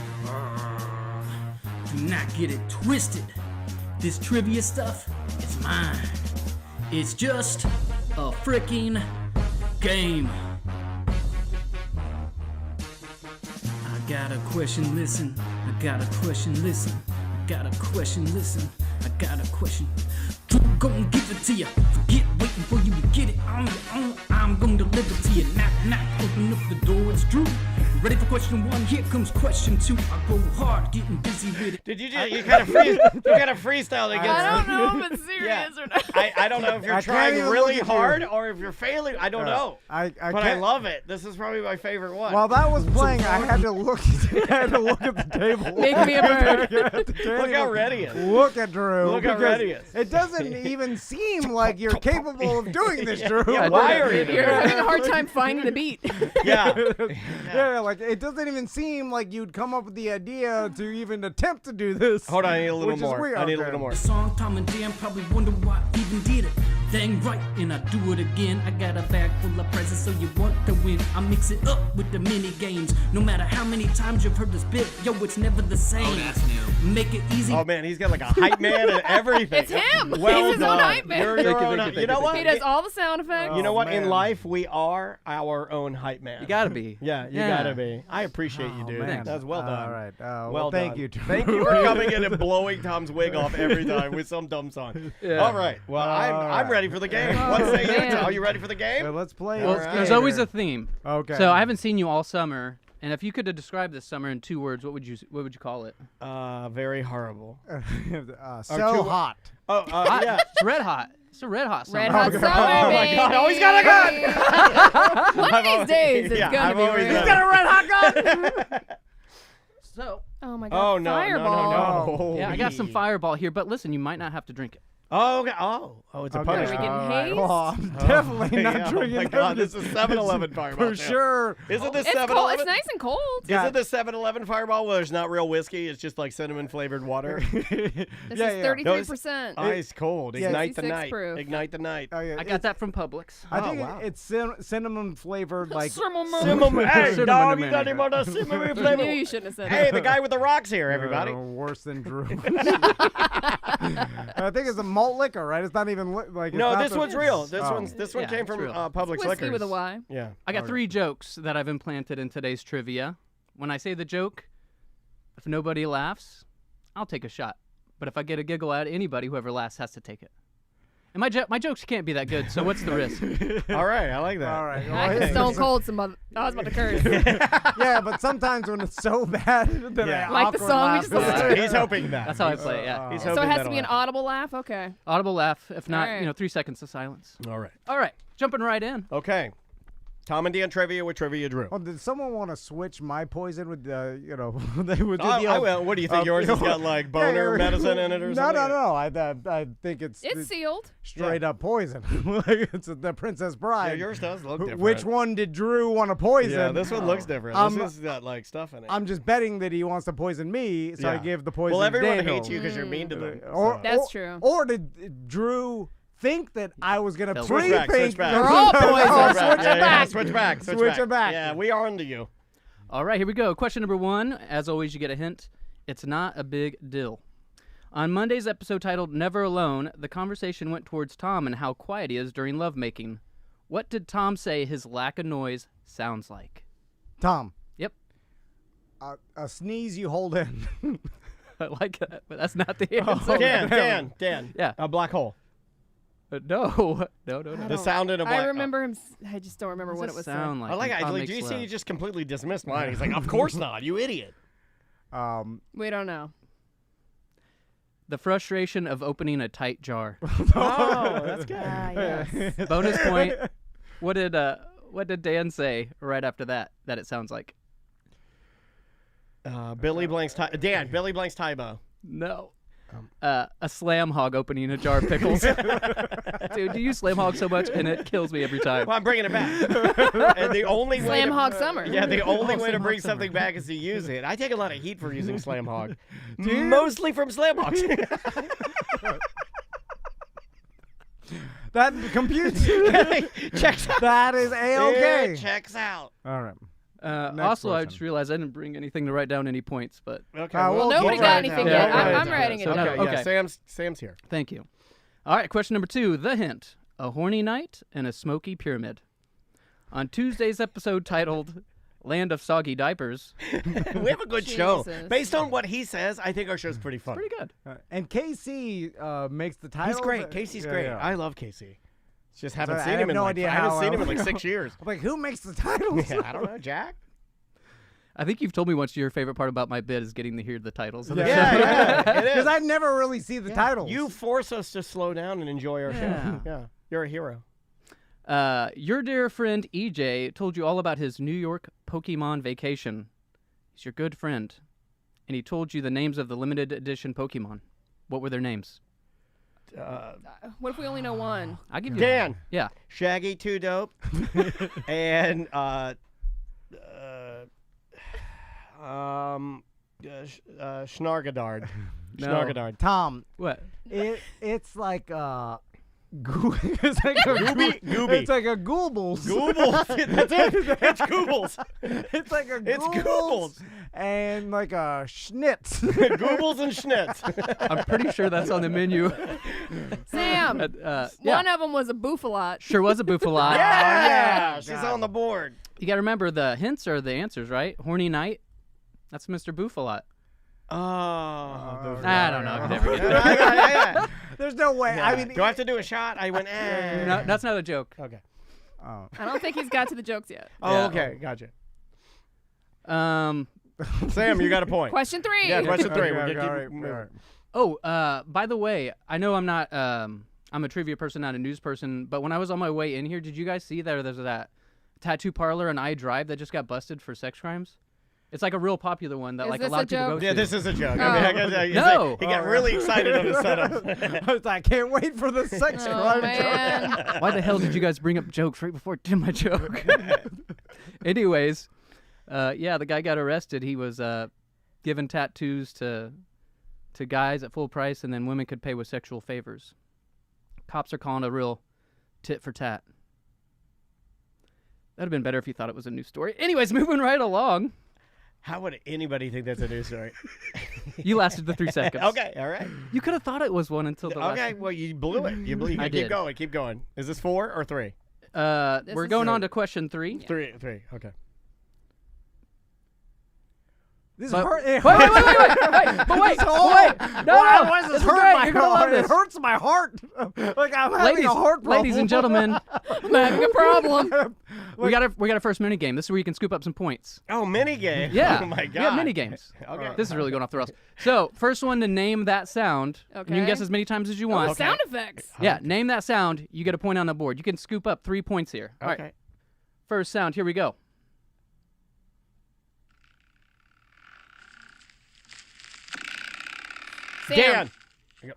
Do not get it twisted. This trivia stuff is mine. It's just a freaking game. I got a question, listen. I got a question, listen. I got a question, listen. I got a question. Drew gon' give it to you. Forget waiting for you to get it on your own. I'm gon' deliver to you. Knock, knock, open up the door. It's Drew. Ready for question 1? Here comes question 2. I go hard, getting busy with it. Did you just, you kind of freestyle against I don't know if it's serious Yeah. or not. I don't know if you're I can't trying even really look at you. hard or if you're failing. I don't know. I But I can't- love it. This is probably my favorite one. While that was playing, I had to look. I had to look at the table. Make me a bird. Look how ready he is. Look at Drew. Look how because ready he is. It doesn't even seem like you're capable of doing this, Drew. Yeah, why are you doing You're it? having a hard time finding the beat. Yeah. Yeah, like it doesn't even seem like you'd come up with the idea to even attempt to do this. Hold on, I need a little which is more. weird. I need a Okay. little more. The song Tom and Dan probably wonder why I even did it. Dang right, and I do it again. I got a bag full of presents, so you want to win. I mix it up with the mini games. No matter how many times you've heard this bit, yo, it's never the same. Oh, that's new. Make it easy. Oh man, he's got like a hype man and everything. It's him. Well He's his done. own hype man. You're your own. You know what? He does all the sound effects. You know what? In man. life, we are our own hype man. You gotta be. Yeah, you gotta be. I appreciate you, dude. man. That's well done. All right. Well thank done. you, Drew. Thank you for coming in and blowing Tom's wig off every time with some dumb song. Yeah. All right. Well, I'm ready for the game. What say you, man. Tom? Are you ready for the game? Well, let's play. Well, this right. there's game always here. a theme. Okay. So I haven't seen you all summer, and if you could have described this summer in 2 words, what would you call it? Very horrible. So two- hot. Oh, Hot. yeah. It's red hot. It's a red hot summer. Red hot Okay. summer, Oh my God, always got a gun. One of these days, it's Yeah, gonna I've be always red. got He's got a red hot gun. So Oh my God! Oh no, Fireball. no. yeah, I got some fireball here, but listen, you might not have to drink it. Oh, okay. Oh, it's a Okay. punishment. Are we getting All right. hazed? Well, I'm definitely not yeah, drinking Oh my God, this. this is 7-Eleven Fireball. For too. sure. Isn't this It's 7-Eleven? cold. It's nice and cold. Yeah. Is it the 7-Eleven Fireball where there's not real whiskey? It's just like cinnamon flavored water. This Yeah, is yeah. 33%. Ice cold. Yeah. Ignite the 66 night. proof. Ignite the night. Oh, yeah, I it's- got that from Publix. I think wow. it's cinnamon flavored, like Cinnamon. Hey, Cinnamon dog, you and got him on a cinnamon I knew flavor. you shouldn't have said Hey, that. the guy with the rocks here, everybody. worse than Drew. I think it's a malt liquor, right? It's not even like. No, it's not this the- one's real. This Oh. one Yeah, came it's from real. Publix Whiskey Liquors. with a Y. Yeah. I got 3 jokes that I've implanted in today's trivia. When I say the joke, if nobody laughs, I'll take a shot. But if I get a giggle out of anybody, whoever laughs has to take it. And my jokes can't be that good, so what's the risk? All right, I like that. All right. I well, could stone cold some other. I was about to curse. Yeah, but sometimes when it's so bad, then Yeah. I Like the awkward song we laugh. just listened to. He's hoping that. That's how I play it, yeah. He's So hoping it has that'll to be an happen. audible laugh? Okay. Audible laugh. If not, All right. 3 seconds of silence. All right. All right, jumping right in. Okay. Tom and Dan trivia with Trivia Drew. Well, did someone want to switch my poison with the, they would do Oh, the I old- will. What do you think? Yours has got like boner yeah, medicine in it or no, something? No, I think it's It's sealed. straight up poison. Like it's the Princess Yeah, Bride. yours does look different. Which one did Drew want to poison? Yeah, this one looks different. This has got like stuff in it. I'm just betting that he wants to poison me, so I Yeah. give the poison. Well, to everyone Daniel. hates you because you're mean to them. Or, That's or- true. Or did Drew think that I was gonna Switch back, pre-think? switch back. They're all poison. Oh, Switch switch it back. Switch back. Switch it back. Yeah, we are into you. All right, here we go. Question number 1. As always, you get a hint. It's not a big deal. On Monday's episode titled Never Alone, the conversation went towards Tom and how quiet he is during lovemaking. What did Tom say his lack of noise sounds like? Tom. Yep. A sneeze you hold in. I like that, but that's not the answer. Dan. Yeah. A black hole. No. The sound in a black I remember him. I just don't remember What what does it was. sound like? I like when it. Tom Like, makes do you see love? he just completely dismissed mine? He's like, of course not, you idiot. We don't know. The frustration of opening a tight jar. Oh, that's good. Yes. Bonus point. What did Dan say right after that it sounds like? Billy blanks Billy blanks Tybo. No. A slam hog opening a jar of pickles. Dude, do you slam hog so much and it kills me every time. Well, I'm bringing it back. And the only way Slam to, Hog Summer. Yeah, the only way to Slam bring Hog Summer. something back is to use it. I take a lot of heat for using Slam Hog. Mostly from Slam Hogs. That computes. Checks out. That is A-okay. It checks out. All right. Also, I question. just realized I didn't bring anything to write down any points, but Okay. well, Nobody keep got writing anything down. yet. Yeah, I'm writing it so down. Okay, Okay. yeah, Sam's here. thank you. All right, question number 2. The hint. A horny night and a smoky pyramid. On Tuesday's episode titled Land of Soggy Diapers. We have a good show. Jesus. Based on what he says, I think our show's pretty fun. Pretty good. And KC makes the title. He's great. Casey's great. I love Casey. Just haven't I seen have him in no like, idea I haven't how seen him in I- like 6 years. I'm like, who makes the titles? Yeah, I don't know, Jack. I think you've told me once your favorite part about my bit is getting to hear the titles. Of the show. Yeah, it Because is. I never really see the titles. You force us to slow down and enjoy our Yeah. show. Yeah, you're a hero. Your dear friend EJ told you all about his New York Pokemon vacation. He's your good friend, and he told you the names of the limited edition Pokemon. What were their names? What if we only know one? I'll give you Dan, Yeah. Shaggy, Too Dope, and Snargadard. No. Snargadard. Tom. What? It's like it's like a Gooby. It's like a Goobles. Goobles. That's it. It's Goobles. It's like a It's Goobles and like a Schnitz. Goobles and Schnitz. I'm pretty sure that's on the menu. Sam. Yeah. One of them was a Boofalot. Sure was a Boofalot. Yeah, yeah. she's on the board. You got to remember the hints are the answers, right? Horny Night. That's Mr. Boofalot. Oh. I don't know. If you never get that. Yeah. There's no way. I mean, Do I have to do a shot? I went, eh. No, that's not a joke. Okay. oh. I don't think he's got to the jokes yet. Oh, Yeah. okay. Gotcha. Sam, you got a point. Question 3. Yeah, question 3. Okay, We're okay, gonna all keep right, moving. all right. Oh, by the way, I know I'm not. I'm a trivia person, not a news person. But when I was on my way in here, did you guys see that there's that tattoo parlor on I-Drive that just got busted for sex crimes? It's like a real popular one that Is like a this lot a of people joke? go Yeah, to. this is a joke. Oh. I mean, I guess, No. he got really excited on his setup. I was like, I can't wait for the sex Oh, crime. man. Why the hell did you guys bring up jokes right before I did my joke? Anyways, yeah, the guy got arrested. He was giving tattoos to guys at full price, and then women could pay with sexual favors. Cops are calling a real tit for tat. That'd have been better if you thought it was a news story. Anyways, moving right along. How would anybody think that's a news story? You lasted the 3 seconds. Okay, all right. You could have thought it was one until the Okay, well, you blew it. You I keep did. going, keep going. Is this 4 or 3? last. This We're is going a- on to question 3. 3, okay. This But- hurt. It Wait, hurts. but wait, No, Why does this this is hurt great. my You're gonna love heart? It this. hurts my heart. Like I'm having a heart problem. Ladies and gentlemen, I'm having a problem. we got a first mini game. This is where you can scoop up some points. Oh, mini game. Yeah. Oh, my God. We have mini games. Okay. This is really going off the rails. So, first one to name that sound. And you can Okay. guess as many times as you Oh, want. sound effects. Yeah, name that sound. You get a point on the board. You can scoop up 3 points here. All right. Okay. First sound. Here we go. Sam. Dan.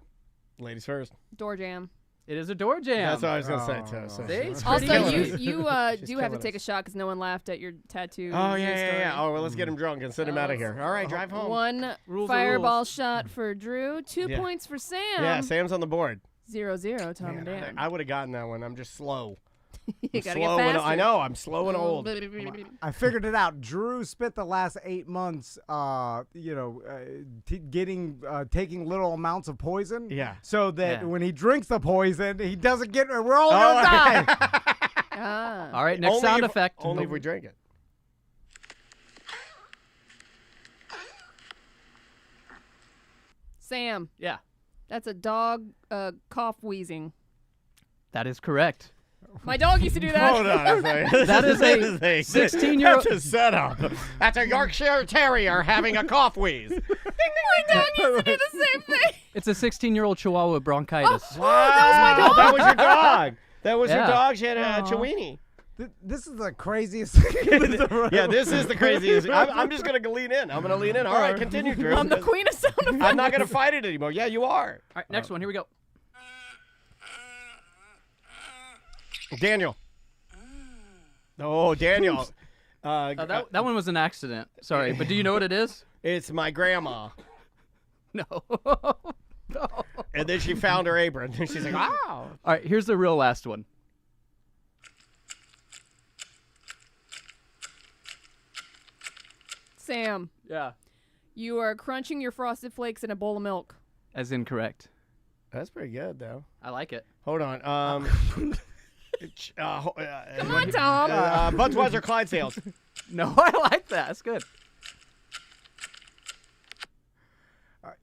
Ladies first. Door jam. It is a door jam. That's what I was going to say, too. So. See? It's Also, pretty you good. you She's do have to killing take a us. shot because no one laughed at your tattoo. Oh, news story. yeah. Oh, well, let's get him drunk and send him out of here. All right, drive home. One Rules are fireball rules. shot for Drew. 2 Yeah. points for Sam. Yeah, Sam's on the board. 0-0, Tom and Dan. I would have gotten that one. I'm just slow. You gotta slow get and, faster. I know. I'm slow and old. I figured it out. Drew spent the last 8 months, taking little amounts of poison. Yeah. So that Yeah. when he drinks the poison, he doesn't get. We're all gonna die. Ah. All right, next Only sound if- effect. Only if we drink it. Sam, Yeah, that's a dog cough wheezing. that is correct. My dog used to do that. Hold on a second. That is a 16-year-old. That's a setup. That's a Yorkshire Terrier having a cough wheeze. My dog used to do the same thing. It's a 16-year-old Chihuahua with bronchitis. Wow, that was your dog. That was your Yeah. dog. She had a Aw. Chiweenie. This is the craziest thing. Yeah, this is the craziest. I'm just going to lean in. I'm going to lean in. All right, continue, Drew. I'm the queen of sound effects. I'm not going to fight it anymore. Yeah, you are. All right, next one. Here we go. Daniel. Oh, Daniel. That one was an accident. Sorry, but do you know what it is? It's my grandma. No. No. And then she found her apron. And she's like, wow. All right, here's the real last one. Sam, Yeah. you are crunching your Frosted Flakes in a bowl of milk. As incorrect. That's pretty good, though. I like it. Hold on. Come on, Tom. Budweiser Clydesdales. No, I like that. That's good.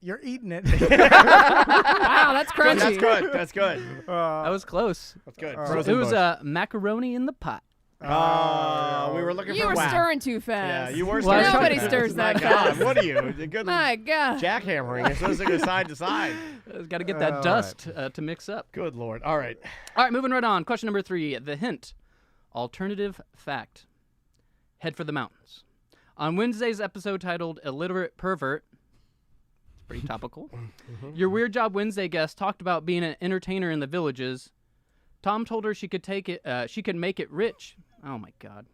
You're eating it. Wow, that's crunchy. That's good. That's good. That was close. That's good. It was macaroni in the pot. We were looking You for were whack. stirring too fast. Yeah, you were Well, I stirring. was Nobody too stirs fast. that My God, fast. what are you? A good My God. jackhammering. You're supposed to go side to side. Got to get that dust to mix up. Good Lord. All right. All right, moving right on. Question number 3. The hint. Alternative fact. Head for the mountains. On Wednesday's episode titled Illiterate Pervert, it's pretty topical, your Weird Job Wednesday guest talked about being an entertainer in the villages. Tom told her she could she could make it rich. Oh my God.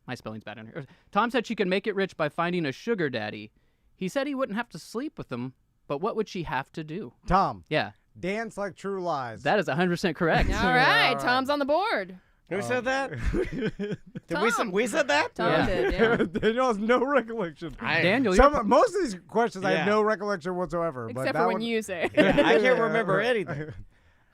My spelling's bad on here. Tom said she could make it rich by finding a sugar daddy. He said he wouldn't have to sleep with him, but what would she have to do? Tom, Yeah, dance like true lies. that is 100% correct. All right, Tom's on the board. Who said that? Tom. We said that? Tom Yeah. did, yeah. Daniel has no recollection. Daniel, you're Most of these questions I Yeah. have no recollection whatsoever. but Except that for when one- you say it. Yeah, I can't remember anything.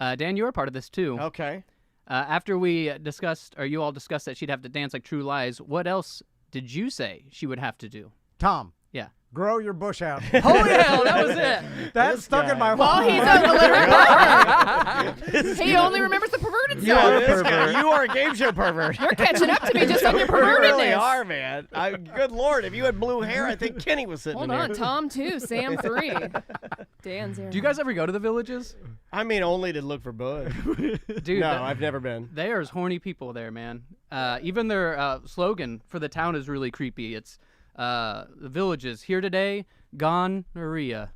Dan, you're a part of this too. Okay. After we discussed, or you all discussed that she'd have to dance like True Lies, what else did you say she would have to do? Tom, Yeah. grow your bush out. Holy hell, that was it. That's stuck in my Well, mind. he's a illiterate pervert. He only remembers the perverted You are, stuff. this guy, you are a game show pervert. You're catching up to me just on your You pervertedness. really are, man. Good Lord, if you had blue hair, I think Kenny was sitting Hold in on, here. Tom 2, Sam 3. Dan's here. Do you guys ever go to the villages? I mean, only to look for Bud. Dude, No, I've never been. there's horny people there, man. Even their slogan for the town is really creepy. It's the villages here today, gone Maria.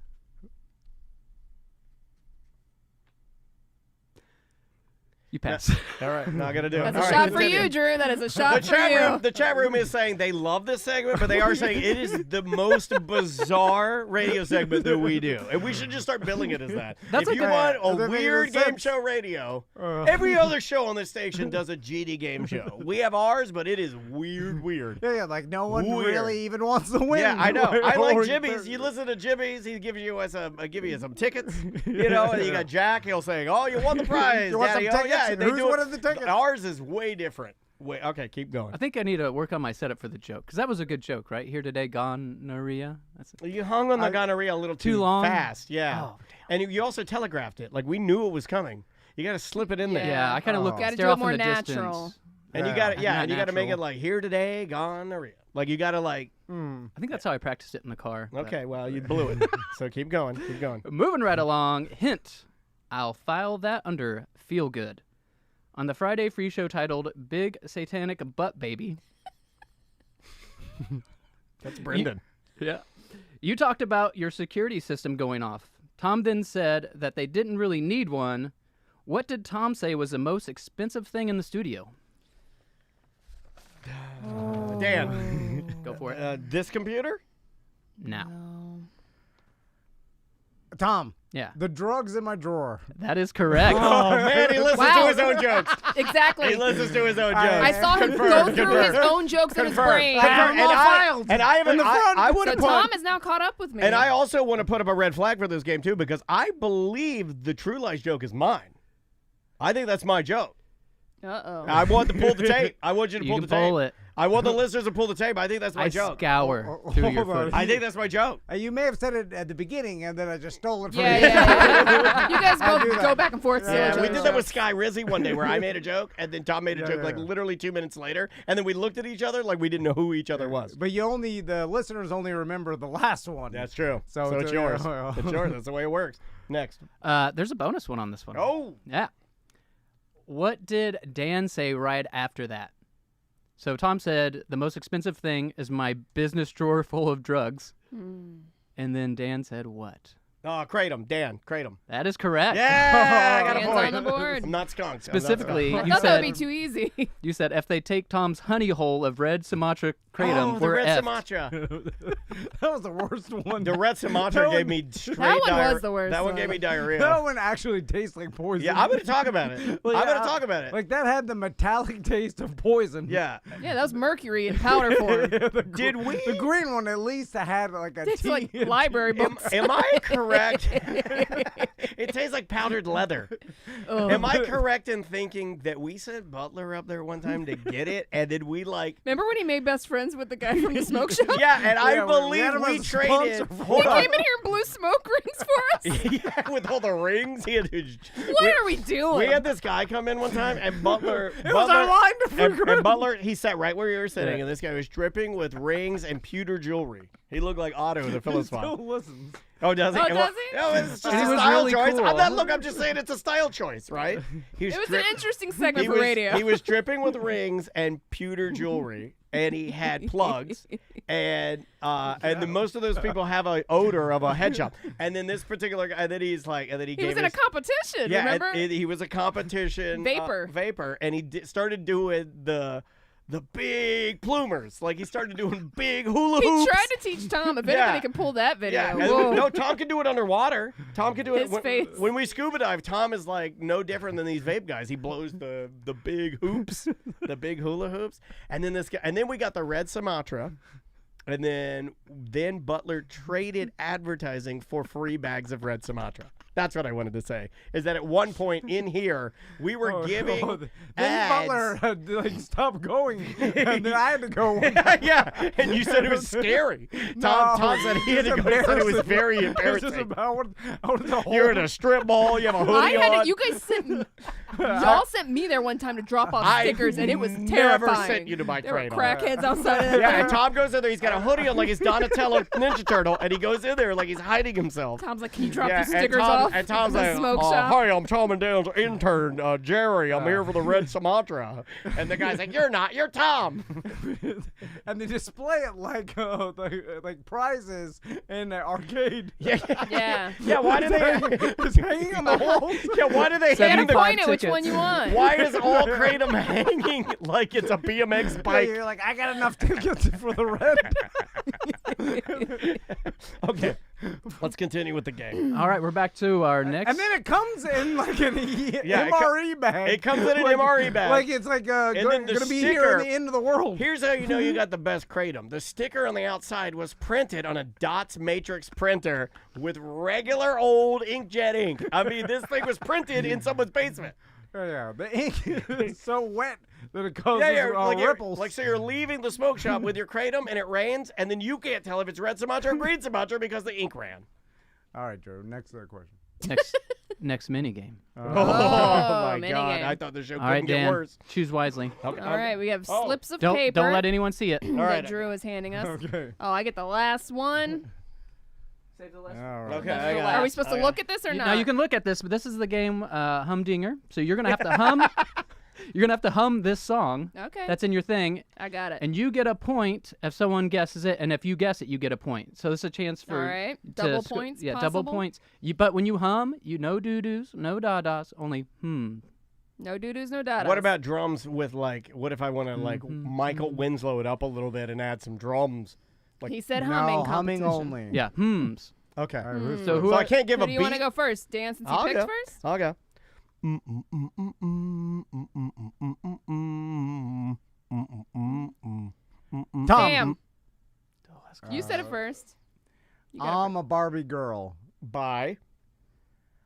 You pass. All right, not gonna do it. That's All a right, shot for continue. you, Drew. That is a shot for you. The chat room is saying they love this segment, but they are saying it is the most bizarre radio segment that we do, and we should just start billing it as that. That's if a you good- want Doesn't a make any weird game sense. show radio, every other show on this station does a GD game show. We have ours, but it is weird. Yeah, like no one Weird. really even wants to win. Yeah, I know. I like Or- Jimmy's. You listen to Jimmy's. He gives you some tickets. You know, and you got Jack. He'll say, "Oh, you won the prize, You want some Daddy." Oh, tickets? yeah, and they Who's do it. winning the tickets? Ours is way different. Okay, keep going. I think I need to work on my setup for the joke, because that was a good joke, right? Here today, gone Maria. That's it. You hung on the gonorrhea a little Too too long? fast. Yeah. Oh, And you also telegraphed it. Like, we knew it was coming. You got to slip it in there. Yeah, I kind of look Gotta stare do it off more in the natural. distance. And you got to, Not and you got to make it natural. like here today, gonorrhea. Like, you got to like, I think that's how I practiced it in the car. but- okay, well, you blew it. So keep going. Keep going. Moving right along, hint. I'll file that under feel good. On the Friday free show titled Big Satanic Butt Baby. That's Brendan. Yeah. You talked about your security system going off. Tom then said that they didn't really need one. What did Tom say was the most expensive thing in the studio? Dan, Go for it. this computer? Now. No. Tom. Yeah. The drugs in my drawer. That is correct. Oh, man, he listens Wow. to his own jokes. Exactly. He listens to his own jokes. I saw him go through his own jokes in his brain. I have them all filed. And I haven't. in the front. I would So have Tom put. is now caught up with me. And I also want to put up a red flag for this game too, because I believe the True Lies joke is mine. I think that's my joke. Uh-oh. I want to pull the tape. I want you to You pull can the tape. pull it. I want the listeners to pull the tape. I think that's my I joke. scour Oh, through your hold on. footage. I think that's my joke. You may have said it at the beginning, and then I just stole it from Yeah, you. yeah. You guys I do go that. back and forth. Yeah, stealing we did that with jokes. Sky Rizzy one day where I made a joke and then Tom made a Yeah, joke yeah, like yeah. literally 2 minutes later, and then we looked at each other like we didn't know who each other was. But the listeners only remember the last one. That's true. So So it's it's a- yours. yeah. It's yours. That's the way it works. Next. There's a bonus one on this one. Oh. Yeah. What did Dan say right after that? So Tom said, the most expensive thing is my business drawer full of drugs. And then Dan said what? Kratom. Dan. Kratom. That is correct. Yeah, I got a Dan's point. on the board. I'm not skunked. Specifically, I you thought that would said be too easy. you said if they take Tom's honey hole of red Sumatra Kratom, Oh, the we're red effed. Sumatra. That was the worst one. The red Sumatra That gave one- me straight That one diarrhea. was the worst That one one. gave me diarrhea. That one actually tastes like poison. Yeah, I'm going to talk about it. Well, I'm yeah, going to talk about it. Like that had the metallic taste of poison. Yeah. Yeah, that was mercury in powder form. Did we? The green one at least had like a It's tea. like library books. Am I correct? It tastes like powdered leather. Am I correct in thinking that we sent Butler up there one time to get it, and then we like? Remember when he made best friends with the guy from the smoke shop? Yeah, and Yeah, I we had believe him we as traded. sponsor. Hold He on. came in here and blew smoke rings for us? Yeah, with all the rings, he had. What are we doing? We had this guy come in one time, and Butler. It was our line to and Butler, he sat right where you were sitting, and this guy was dripping with rings and pewter jewelry. He looked like Otto, the Phillips Still file. listens. Oh, does he? Oh, does he? No, it's just And a he was style really choice. cool. I'm just saying it's a style choice, right? He It was drip- an interesting segment he for was, radio. He was dripping with rings and pewter jewelry, and he had plugs, and then most of those people have an odor of a head shop. And then this particular guy, and then he's like, and then he He gave was in a us- competition, yeah, remember? he was a competition Vapor. and he started doing the big plumers. Like he started doing big hula He hoops. tried to teach Tom. If Yeah. anybody can pull that video. Yeah, and Whoa. no, Tom can do it underwater. Tom can do His it face. when we scuba dive. Tom is like no different than these vape guys. He blows the big hoops, the big hula hoops, and then this guy, and then we got the red Sumatra, and then Butler traded advertising for free bags of red Sumatra. That's what I wanted to say. Is that at one point in here we were giving Then ads. Butler had to stop going, and then I had to go. Yeah, and you said it was scary. Tom said he had to go. He said it was very It was just embarrassing. about what the whole. You're at a strip mall. You have a hoodie I had on. it. You guys sent y'all sent me there one time to drop off I stickers, and it was never terrifying. sent you to my There were Kratom. crackheads outside of Yeah, there. and Tom goes in there. He's got a hoodie on like he's Donatello Ninja Turtle, and he goes in there like he's hiding himself. Tom's like, can you drop Yeah, these stickers and Tom, off? And Tom's at the like, smoke shop. hi, I'm Tom and Dan's intern, Jerry. I'm here for the Red Sumatra. And the guy's like, you're not, you're Tom. And they display it like prizes in an arcade. Yeah, Yeah. yeah. Why do they? It's hanging on the walls. Yeah, why do they You hang gotta the? point it which tickets. one you want. Why is all Kratom hanging like it's a BMX Yeah, bike? you're like, I got enough tickets for the red. Okay, let's continue with the game. All right, we're back to our next. And then it comes in like an Yeah, MRE bag. it comes in an Like- MRE bag. Like it's like then going the to be here sticker- at the end of the world. Here's how you know you got the best Kratom. The sticker on the outside was printed on a Dots Matrix printer with regular old inkjet ink. I mean, this thing was printed in someone's basement. Yeah, the ink is so wet that it causes ripples. So you're leaving the smoke shop with your Kratom and it rains, and then you can't tell if it's red Sumatra or green Sumatra because the ink ran. All right, Joe. Next question. next mini game. Oh, my mini God! game. I thought the show All couldn't right, get Dan. worse. Choose wisely. Okay, All right, we have Oh. slips of Don't paper let anyone see it. All right. that Drew is handing us. Okay. Oh, I get the last one. Save the last. All right. Okay, I got Are it. we supposed to Okay. look at this or not? Now you can look at this, but this is the game Humdinger. So you're gonna have to hum. You're gonna have to hum this song. Okay. That's in your thing, I got it. and you get a point if someone guesses it, and if you guess it, you get a point. So this is a chance for All right. to Double sco- points Yeah, double possible? points. But when you hum, you no doo-doos, no da-das, only No doo-doos, no dadas. What about drums with like? What if I want to like Michael Winslow it up a little bit and add some drums? Like He said No, humming humming competition. only. Yeah, hms. Okay. All right, who's So first? who So are- I can't give Who a do beat. you want to go first? Dan, since you I'll picked go. first? I'll go. Tom. Sam. You said it first. You got it I'm a Barbie girl. Bye.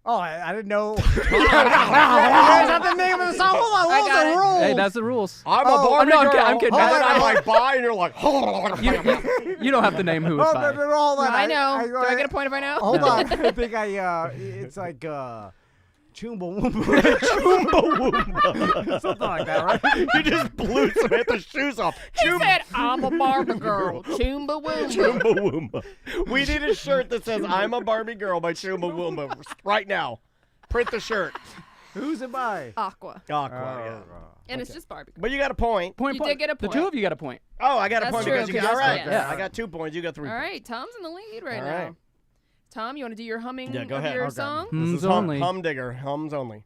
Oh, I didn't know. Is that the name of the song? Hold on, I what got was it. the rules? Hey, that's the rules. I'm Oh, a Barbie no, girl. I'm kidding. And then Hold I'm on. like, bye, and you're like, You don't have to name who it's Oh, by. no, hold on. I know. Do I get a point if I know? Hold No. on. I think it's like Chumbawamba. Chumbawamba. Something like that, right? You just blew Samantha's shoes off. He said, I'm a Barbie girl. Chumbawamba. Chumbawamba. We need a shirt that says, I'm a Barbie girl by Chumbawamba right now. Print the shirt. Who's it by? Aqua. Aqua, yeah. And it's just Barbie. But you got a point. Point. You did get a The point. two of you got a point. Oh, I got a That's point true, because you got 'cause all right. yes. Yeah. I got 2 points. You got 3 All points. right, Tom's in the lead right All now. right. Tom, you want to do your humming Yeah, go of ahead. your Okay. song? This Hums is only. Humdinger. Hums only.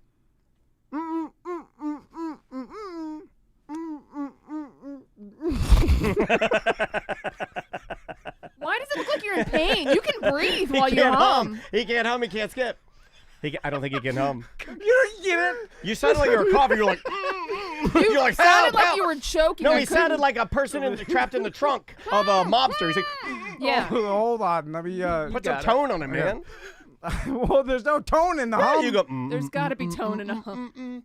Why does it look like you're in pain? You can breathe He while you can't hum. He can't hum. He can't skip. I don't think he can hum. You don't get it? You sounded like you were coughing. You're like, You you're like, sounded help, like help. you were choking. No, or he sounded couldn't- like a person trapped in the trunk of a mobster. He's like, Yeah. Hold on. Let me. put some tone on it, man. Well, there's no tone in the Yeah, hum. you go. There's got to be tone in a hum.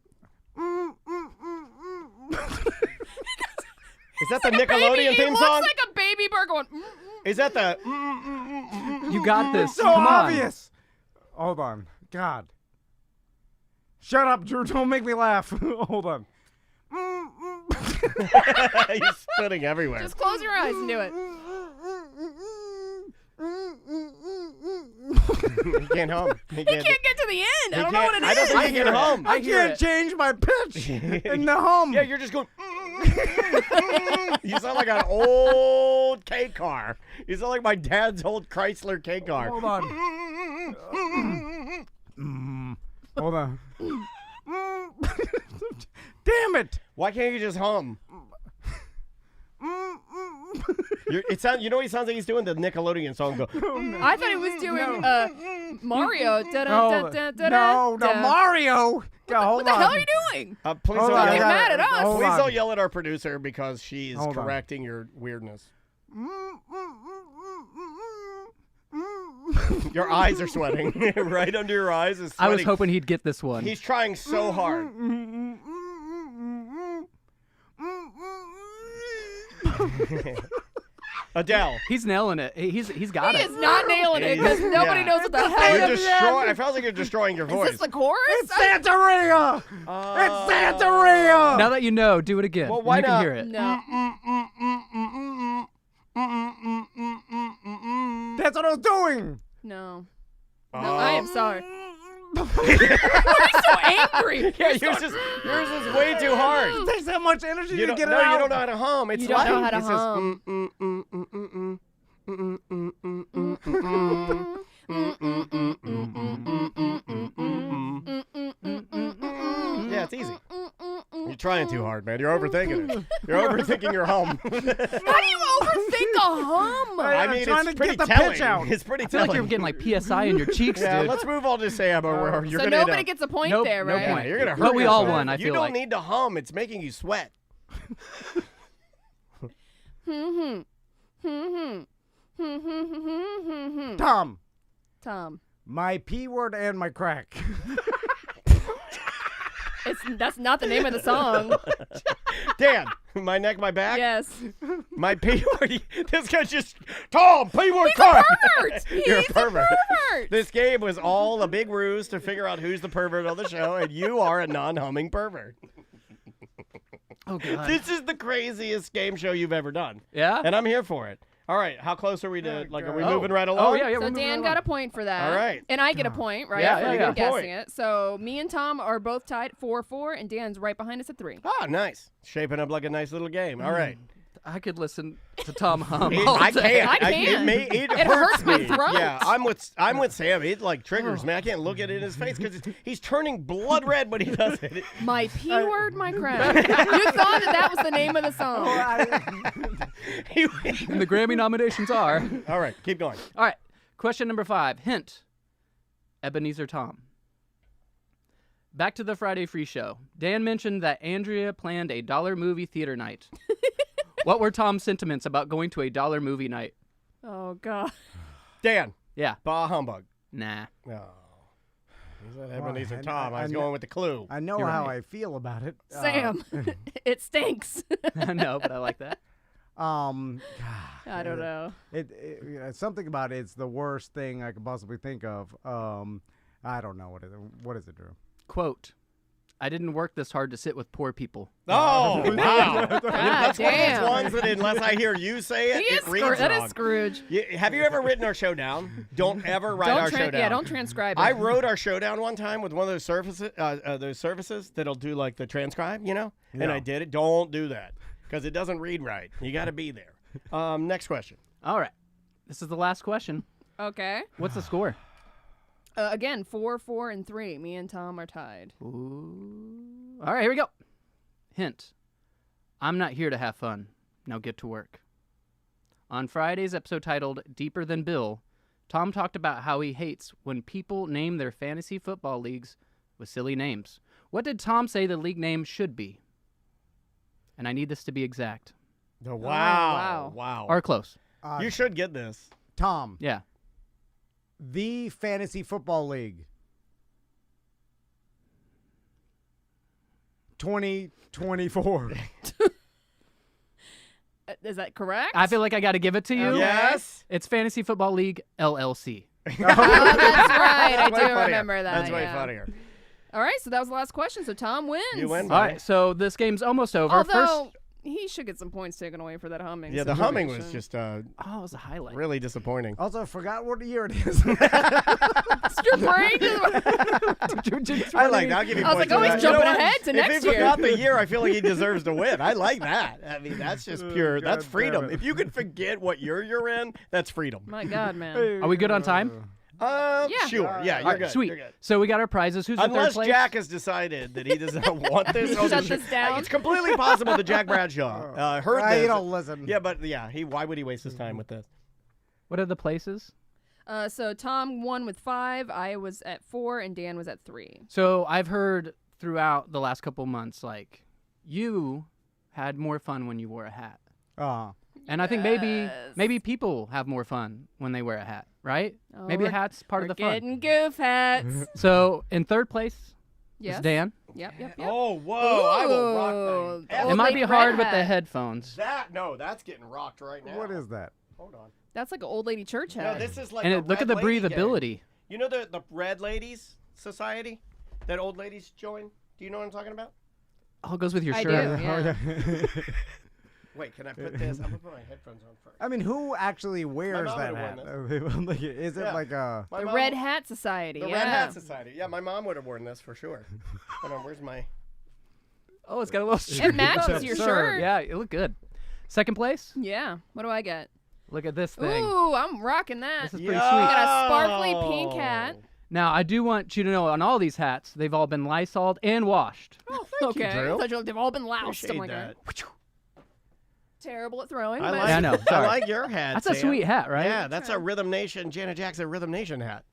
Is that the Baby, Nickelodeon it theme looks song? like a baby bird going. Is that the? You got this. So Come on. obvious. Hold on. God. Shut up, Drew. Don't make me laugh. Hold on. He's spitting everywhere. Just close your eyes and do it. He can't hum. He He can't get to the end. I don't know what it is. I don't think he can hum. I hear can't it. change my pitch in the hum. Yeah, you're just going. You sound like an old K car. You sound like my dad's old Chrysler K car. Hold on. Hold on. Damn it. Why can't you just hum? It sounds. You know what he sounds like he's doing? The Nickelodeon song. Go. I thought he was doing Mario. No, Mario. What the hell are you doing? Please Hold don't on, yell. I Get got mad it. at us. Hold Please on. don't yell at our producer because she's Hold on. correcting your weirdness. Your eyes are sweating. Right under your eyes is I sweating. was hoping he'd get this one. He's trying so hard. Adele. He's nailing it. He's got He it. is not nailing it because nobody Yeah. knows what the hell You're it is. destroying. I felt like you're destroying your Is voice. this the chorus? It's Santeria. It's Santeria. Now that you know, do it again. Well, and why you can not? hear it. No. That's what I was doing. No. No, I am sorry. Why are you so angry? Yeah, yours is way too hard. It takes that much energy You to don't, get no, it out. you don't know how to hum. It's You don't light. know how to It says, hum. Yeah, it's easy. You're trying too hard, man. You're overthinking it. You're overthinking your hum. How do you overthink a hum? I I'm mean, trying it's to pretty get the telling. pitch out. It's pretty I feel like telling. you're getting like PSI in your cheeks, Yeah, dude. let's move on to Sam. Or you're So gonna nobody end up, gets a point Nope, there, no right? point. Yeah, you're gonna hurt But we all yourself. won, I You feel don't like. need to hum. It's making you sweat. Tom, Tom. my P word and my crack. That's not the name of the song. Dan, my neck, my back. Yes. My P word. This guy just Tom P word He's card. a pervert. You're a He's pervert. pervert. This game was all a big ruse to figure out who's the pervert on the show, and you are a non-humming pervert. Oh god. This is the craziest game show you've ever done, Yeah. and I'm here for it. All right, how close are we to? Like, are we God. moving right Oh along? yeah, yeah. So we're moving Dan right got a along. point for that. All right. And I get a point, right? Yeah, for yeah, you you got a guessing point. it. So me and Tom are both tied 4-4, and Dan's right behind us at 3. Ah, nice. Shaping up like a nice little game. All right. I could listen to Tom hum. all I day. can't. I can. It It hurts hurts my me. throat. Yeah, I'm with Sam. It like triggers me. I can't look at it in his face because he's turning blood red when he does it. My P word, my crack. You thought that was the name of the song. And the Grammy nominations are. All right, keep going. All right. Question number 5. Hint. Ebenezer Tom. Back to the Friday Free Show. Dan mentioned that Andrea planned a $1 movie theater night. What were Tom's sentiments about going to a $1 movie night? Oh, God. Dan. Yeah. Bah humbug. Nah. Oh. He said Ebenezer I- Tom. I was I going with the clue. I know You're how right. I feel about it. Sam, it stinks. No, but I like that. I don't know. It's something about it's the worst thing I could possibly think of. I don't know what is it, Drew? Quote. I didn't work this hard to sit with poor people. Oh, wow. God That's damn. one of those ones that unless I hear you say it, He it is reads that wrong. is Scrooge. Have you ever written our show down? Don't ever write our show down. Yeah, don't transcribe it. I wrote our show down one time with one of those services that'll do like the transcribe, you know? And Yeah. I did it. Don't do that because it doesn't read right. You got to be there. Next question. All right. This is the last question. Okay. What's the score? Again, 4, 4, and 3. Me and Tom are tied. Ooh. All right, here we go. Hint. I'm not here to have fun. Now get to work. On Friday's episode titled Deeper Than Bill, Tom talked about how he hates when people name their fantasy football leagues with silly names. What did Tom say the league name should be? And I need this to be exact. Wow. Or close. You should get this. Tom, Yeah. the Fantasy Football League. 2024. Is that correct? I feel like I got to give it to you. Okay. Yes. It's Fantasy Football League LLC. Oh, that's right. I Way do funnier. remember that. That's way yeah. funnier. All right, so that was the last question. So Tom wins. You win, All buddy. right, so this game's almost over. Although he should get some points taken away for that humming. Yeah, the humming was situation. just Oh, it was a highlight. really disappointing. Also, I forgot what year it is. Your brain. I like that. I'll give you I was points like, for oh, he's that. You know jumping what? ahead to if next he year. forgot the year, I feel like he deserves to win. I like that. I mean, that's just pure. God That's damn freedom. it. If you can forget what year you're in, that's freedom. My God, man. Are we good on time? Yeah. Sure. Yeah, you're All right, good. sweet. You're good. So we got our prizes. Who's in third Unless place? Jack has decided that he does not want this. Shut this down. It's completely possible that Jack Bradshaw heard Right, this. you don't listen. Yeah, but yeah, why would he waste his time with this? What are the places? So Tom won with 5. I was at 4, and Dan was at 3. So I've heard throughout the last couple months, like, you had more fun when you wore a hat. And I think maybe people have more fun when they wear a hat, right? Oh, Maybe a we're- hat's part of the We're fun. getting goof hats. So in third place Yes. is Dan. Yep. Oh, whoa! I will rock Ooh, that. old It might be lady hard red with the hat. headphones. That's getting rocked right now. What is that? Hold on. That's like an old lady church No, hat. this is like. And the look at Red the Lady gang. breathability. You know the Red Ladies Society that old ladies join? Do you know what I'm talking about? Oh, it goes with your I shirt. do, yeah. Wait, can I put this? I'm gonna put my headphones on first. I mean, who actually wears mom that would've hat? Like, is it Yeah. like a... My The mom- Red Hat Society. The yeah. Red Hat Society. Yeah, my mom would have worn this for sure. Hold on, where's my? Oh, it's got a little It shirt. matches your shirt. Yeah, it looked good. Second place? Yeah. What do I get? Look at this thing. Ooh, I'm rocking that. This is pretty I sweet. got a sparkly pink hat. Now, I do want you to know on all these hats, they've all been Lysoled and washed. Oh, thank Okay. you, Drew. They've all been loused. Appreciate I'm like, that. terrible at throwing. I but like, Yeah, I know. I Sorry. like your hat. That's a Sam. sweet hat, right? Yeah, that's a Rhythm Nation, Janet Jackson Rhythm Nation hat.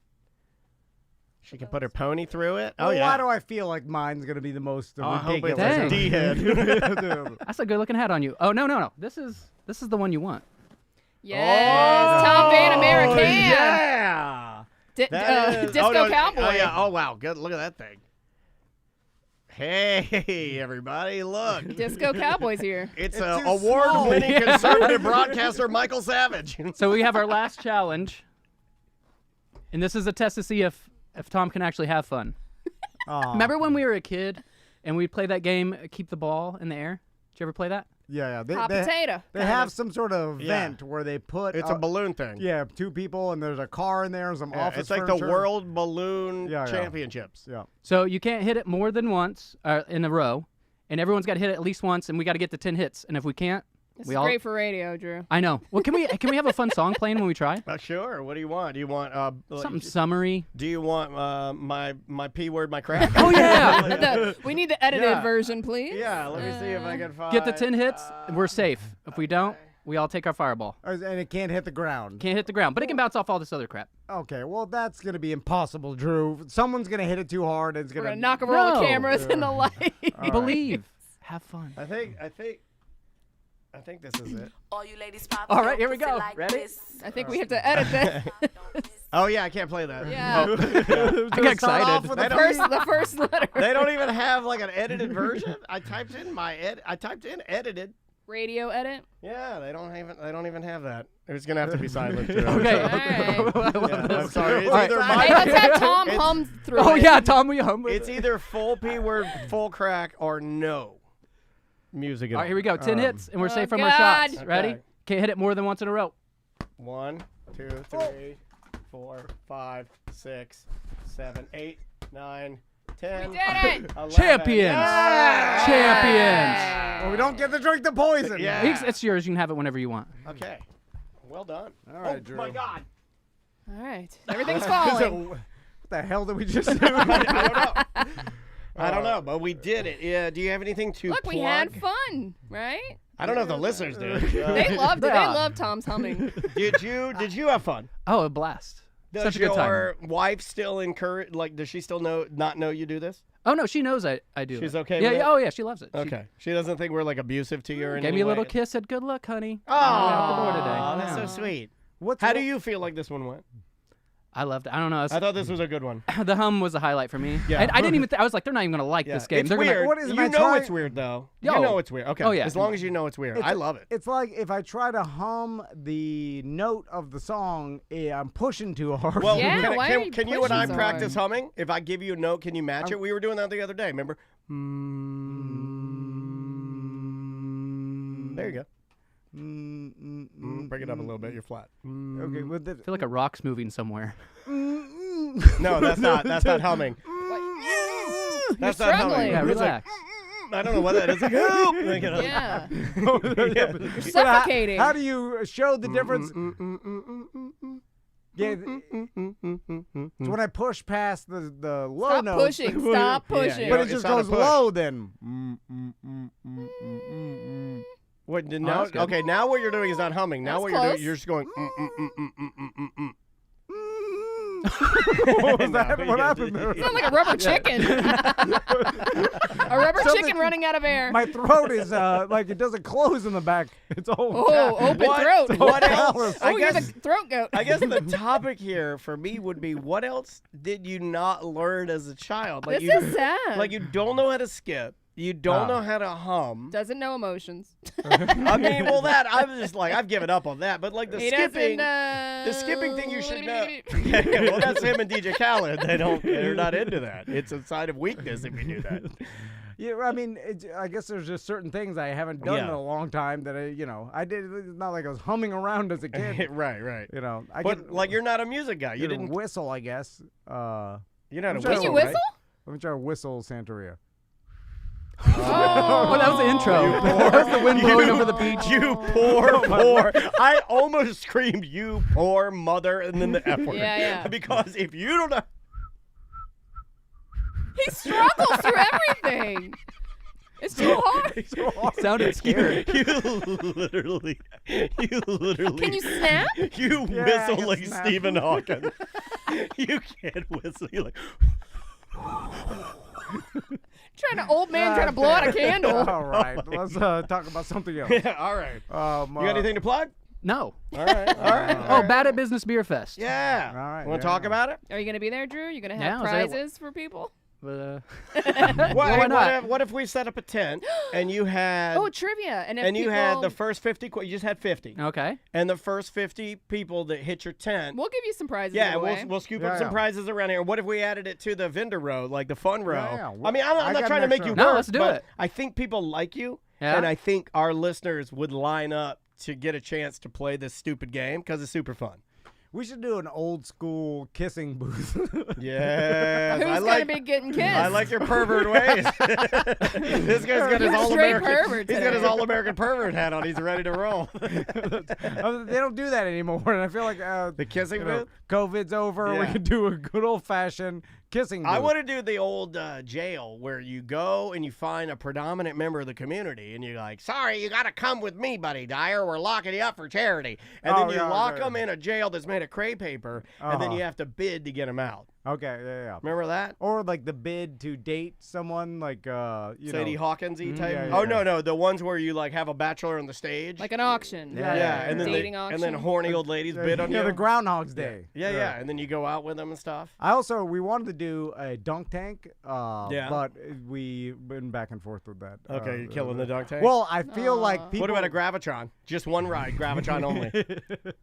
She can put her pony through it. Oh, Well, yeah. Why do I feel like mine's going to be the most I hope it's ridiculous? Dang. a D-head. That's a good looking hat on you. Oh, no. This is the one you want. Yes, Tom Van American. Oh, yeah. That is- Disco oh, no, Cowboy. Oh, yeah. Oh, wow. Good. Look at that thing. Hey, everybody, look. Disco Cowboy's here. It's It's too award-winning conservative broadcaster Michael Savage. So we have our last challenge. And this is a test to see if Tom can actually have fun. Aw. Remember when we were a kid and we'd play that game, Keep the Ball in the Air? Did you ever play that? Yeah. Hot potato. They kind have of. some sort of Yeah. vent where they put... It's a balloon thing. Yeah, 2 people, and there's a car in there, and some Yeah, office it's like furniture. the World Balloon Yeah. Championships. Yeah. So you can't hit it more than once in a row. And everyone's got to hit it at least once, and we got to get to 10 hits. And if we can't, This we is all... great for radio, Drew. I know. Well, can we have a fun song playing when we try? Sure. What do you want? Do you want Something summary. Do you want my P word, my crap? Oh, yeah. We need the edited Yeah. version, please. Yeah. Let me see if I can find. Get the 10 hits, we're safe. If we don't, We all take our fireball. And it can't hit the ground. Can't hit the ground, but it can bounce off all this other crap. Okay, well, that's going to be impossible, Drew. Someone's going to hit it too hard. And it's We're going gonna knock over all the No. cameras and the lights. Believe. Have fun. I think this is it. All you ladies pop All right, your here we pussy go. like Ready? this. I think we have to edit that. Oh yeah, I can't play that. Yeah. I got excited. the first letter. They don't even have like an edited version. I typed in edited. Radio edit. Yeah, they don't even have that. It's gonna have to be silent too. Okay. All right. Yeah, I'm sorry. It's All right. either Hey, let's have Tom hum through Oh it. yeah, Tom, we hum with it's it. either full P word, full crack, or no music at All right, here we go. 10 hits, and we're Oh, safe from our God. shots. Ready? Okay. Can't hit it more than once in a row. 1, 2, 3, 4, 5, 6, 7, 8, 9, 10. We did it. 11. Champions! Yeah! Champions! Well, we don't get to drink the poison. Yeah. It's yours. You can have it whenever you want. Okay. Well done. All right, oh Drew. my God. All right. Everything's falling. What the hell did we just do? I don't know, but we did it. Yeah. Do you have anything to Look, plug? we had fun, right? I don't know if the listeners did. They loved it. They Yeah. loved Tom's humming. Did you have fun? Oh, a blast. Does Such a good time. your wife still encourage? Like, does she still not know you do this? Oh, no, she knows I do. She's it. okay Yeah, with yeah. it? Oh, yeah, she loves it. Okay. She doesn't think we're like abusive to you or She anything. gave me a little kiss, said, good luck, honey. Oh, out the door today. that's Yeah. so sweet. What's How do you feel like this one went? I loved it. I don't know. I thought this was a good one. The hum was a highlight for me. Yeah. I didn't even I was like, they're not even going to like Yeah. this game. It's They're weird. Gonna, What is you my know try- it's weird though. Yo. You know it's weird. Okay. Oh, yeah. As long as you know it's weird. I love it. It's like if I try to hum the note of the song, I'm pushing too hard. Well, Yeah, can, why can, are you can you and I pushing so practice hard? humming? If I give you a note, can you match it? We were doing that the other day. Remember? There you go. Bring it up a little bit. You're flat. Okay, with the I feel like a rock's moving somewhere. No, that's not. That's not humming. That's not humming. struggling. Yeah, It's like, relax. I don't know what that is. Like, help! Like, you know. Yeah. You're suffocating. How do you show the difference? Yeah, so when I push past the low Stop notes, pushing. Stop Yeah, pushing. yeah. but it It's just not a goes push. low then. What, now, that's good. okay, now what you're doing is not humming. Now That's what you're doing, close. you're just going. What was that? What happened there? Sound like a rubber chicken. A rubber Something- chicken running out of air. My throat is like it doesn't close in the back. It's all. Oh, open What- throat. what else? Oh, you're the throat goat. I guess the topic here for me would be, what else did you not learn as a child? Like This is sad. like you don't know how to skip. You don't know how to hum. Doesn't know emotions. I mean, well, that I was just like, I've given up on that. But like the He skipping, doesn't, the skipping thing, you should know. Well, that's him and DJ Khaled. They're not into that. It's a sign of weakness if you do that. Yeah, I mean, I guess there's just certain things I haven't done in Yeah. a long time that I did. It's not like I was humming around as a kid. Right. I But can, like, you're not a music guy. You you didn't. whistle, I guess. You're not a Can Can whistle. you right? whistle? Let me try to whistle Santeria. Oh, that was the intro. That was the wind blowing over the beach. You poor. I almost screamed, "You poor mother," and then the F word. Yeah. Because if you don't know, He struggles through everything. It's too hard. Sounded scared. you literally. Can you snap? You Yeah, I whistle can like snap. Stephen Hawking. You can't whistle. You're like. Old man trying to blow out a candle. All right, let's talk about something else. Yeah, all right. You got anything to plug? No. All right. Oh, Bad at Business Beer Fest. Yeah. All right, Want to yeah. talk about it? Are you going to be there, Drew? Are you going to Yeah, have I was there. prizes for people? But, Why not? What if we set up a tent and you had Oh, trivia. And if and you had people- the first 50? You just had 50. okay. And the first 50 people that hit your tent. We'll give you some prizes. Yeah, away. we'll scoop Yeah, up some yeah. prizes around here. What if we added it to the vendor row, like the fun row? yeah. I mean, I'm I not got trying an to make you extra- work, No, let's do but it. I think people like you, Yeah? and I think our listeners would line up to get a chance to play this stupid game because it's super fun. We should do an old school kissing booth. Yeah, Who's going to be getting kissed? I like your pervert ways. This guy's got his You're all straight American. pervert He's got his today. all American pervert hat on. He's ready to roll. They don't do that anymore, and I feel like The kissing you know, booth. COVID's over. We Yeah. could do a good old fashioned kissing I booth. want to do the old jail where you go and you find a predominant member of the community and you're like, sorry, you got to come with me, buddy Dyer. We're locking you up for charity. And then you lock them in a jail that's made of crepe paper, and then you have to bid to get them out. Okay, yeah. Remember that? Or like the bid to date someone, like Sadie Hawkins-y type? yeah, Oh, yeah. no, the ones where you like have a bachelor on the stage. Like an auction. Yeah, and then dating auction. and then horny old ladies bid on you. Yeah, the Groundhog's Day. Yeah, and then you go out with them and stuff. We wanted to do a dunk tank, but we've been back and forth with that. Okay, you're killing the dunk tank? Well, I feel like people... What about a Gravitron? Just one ride, Gravitron only.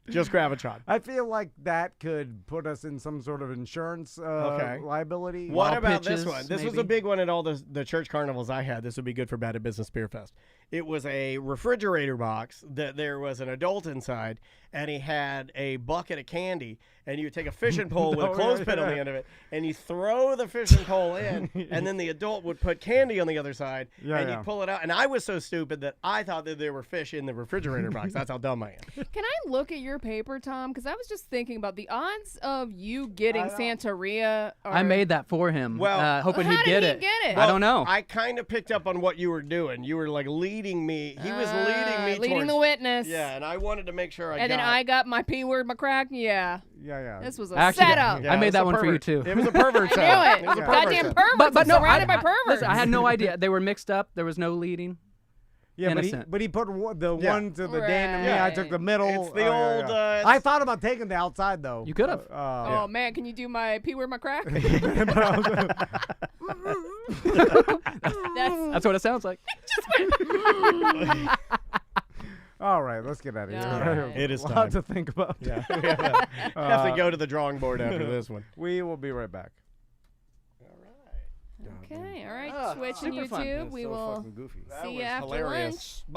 Just Gravitron. I feel like that could put us in some sort of insurance liability. What Wild about pitches, this one? This was a maybe? big one at all the church carnivals I had. This would be good for Bad at Business Beer Fest. It was a refrigerator box that there was an adult inside, and he had a bucket of candy, and you take a fishing pole with a clothespin on the end of it, and you throw the fishing pole in, and then the adult would put candy on the other side, and you pull it out. And I was so stupid that I thought that there were fish in the refrigerator box. That's how dumb I am. Can I look at your paper, Tom? Because I was just thinking about the odds of you getting Santeria. I made that for him, Well, hoping how he'd did get he it. get it? I don't know. I kind of picked up on what you were doing. You were like leading me. He was leading me leading towards the witness. Yeah, and I wanted to make sure And then I got my P word, my crack. Yeah. Yeah. This was a Actually, setup. Yeah, I it made was that a one for you pervert. too. It was a pervert I setup. knew It was it. a pervert Goddamn setup. perverts. But no, surrounded by perverts. listen, I had no idea. They were mixed up. There was no leading. Yeah, Innocent. but he put the one to the Dan and me. Right. I took the middle. It's the old. I thought about taking the outside though. You could have. Oh man, can you do my P word, my crack? That's what it sounds like. All right, let's get out of here. All right. It is a lot time. to think about. Yeah, we have to go to the drawing board after this one. We will be right back. Okay, all right. Twitch and super fun. YouTube. We will Goofy. That see you was after hilarious. lunch. Bye.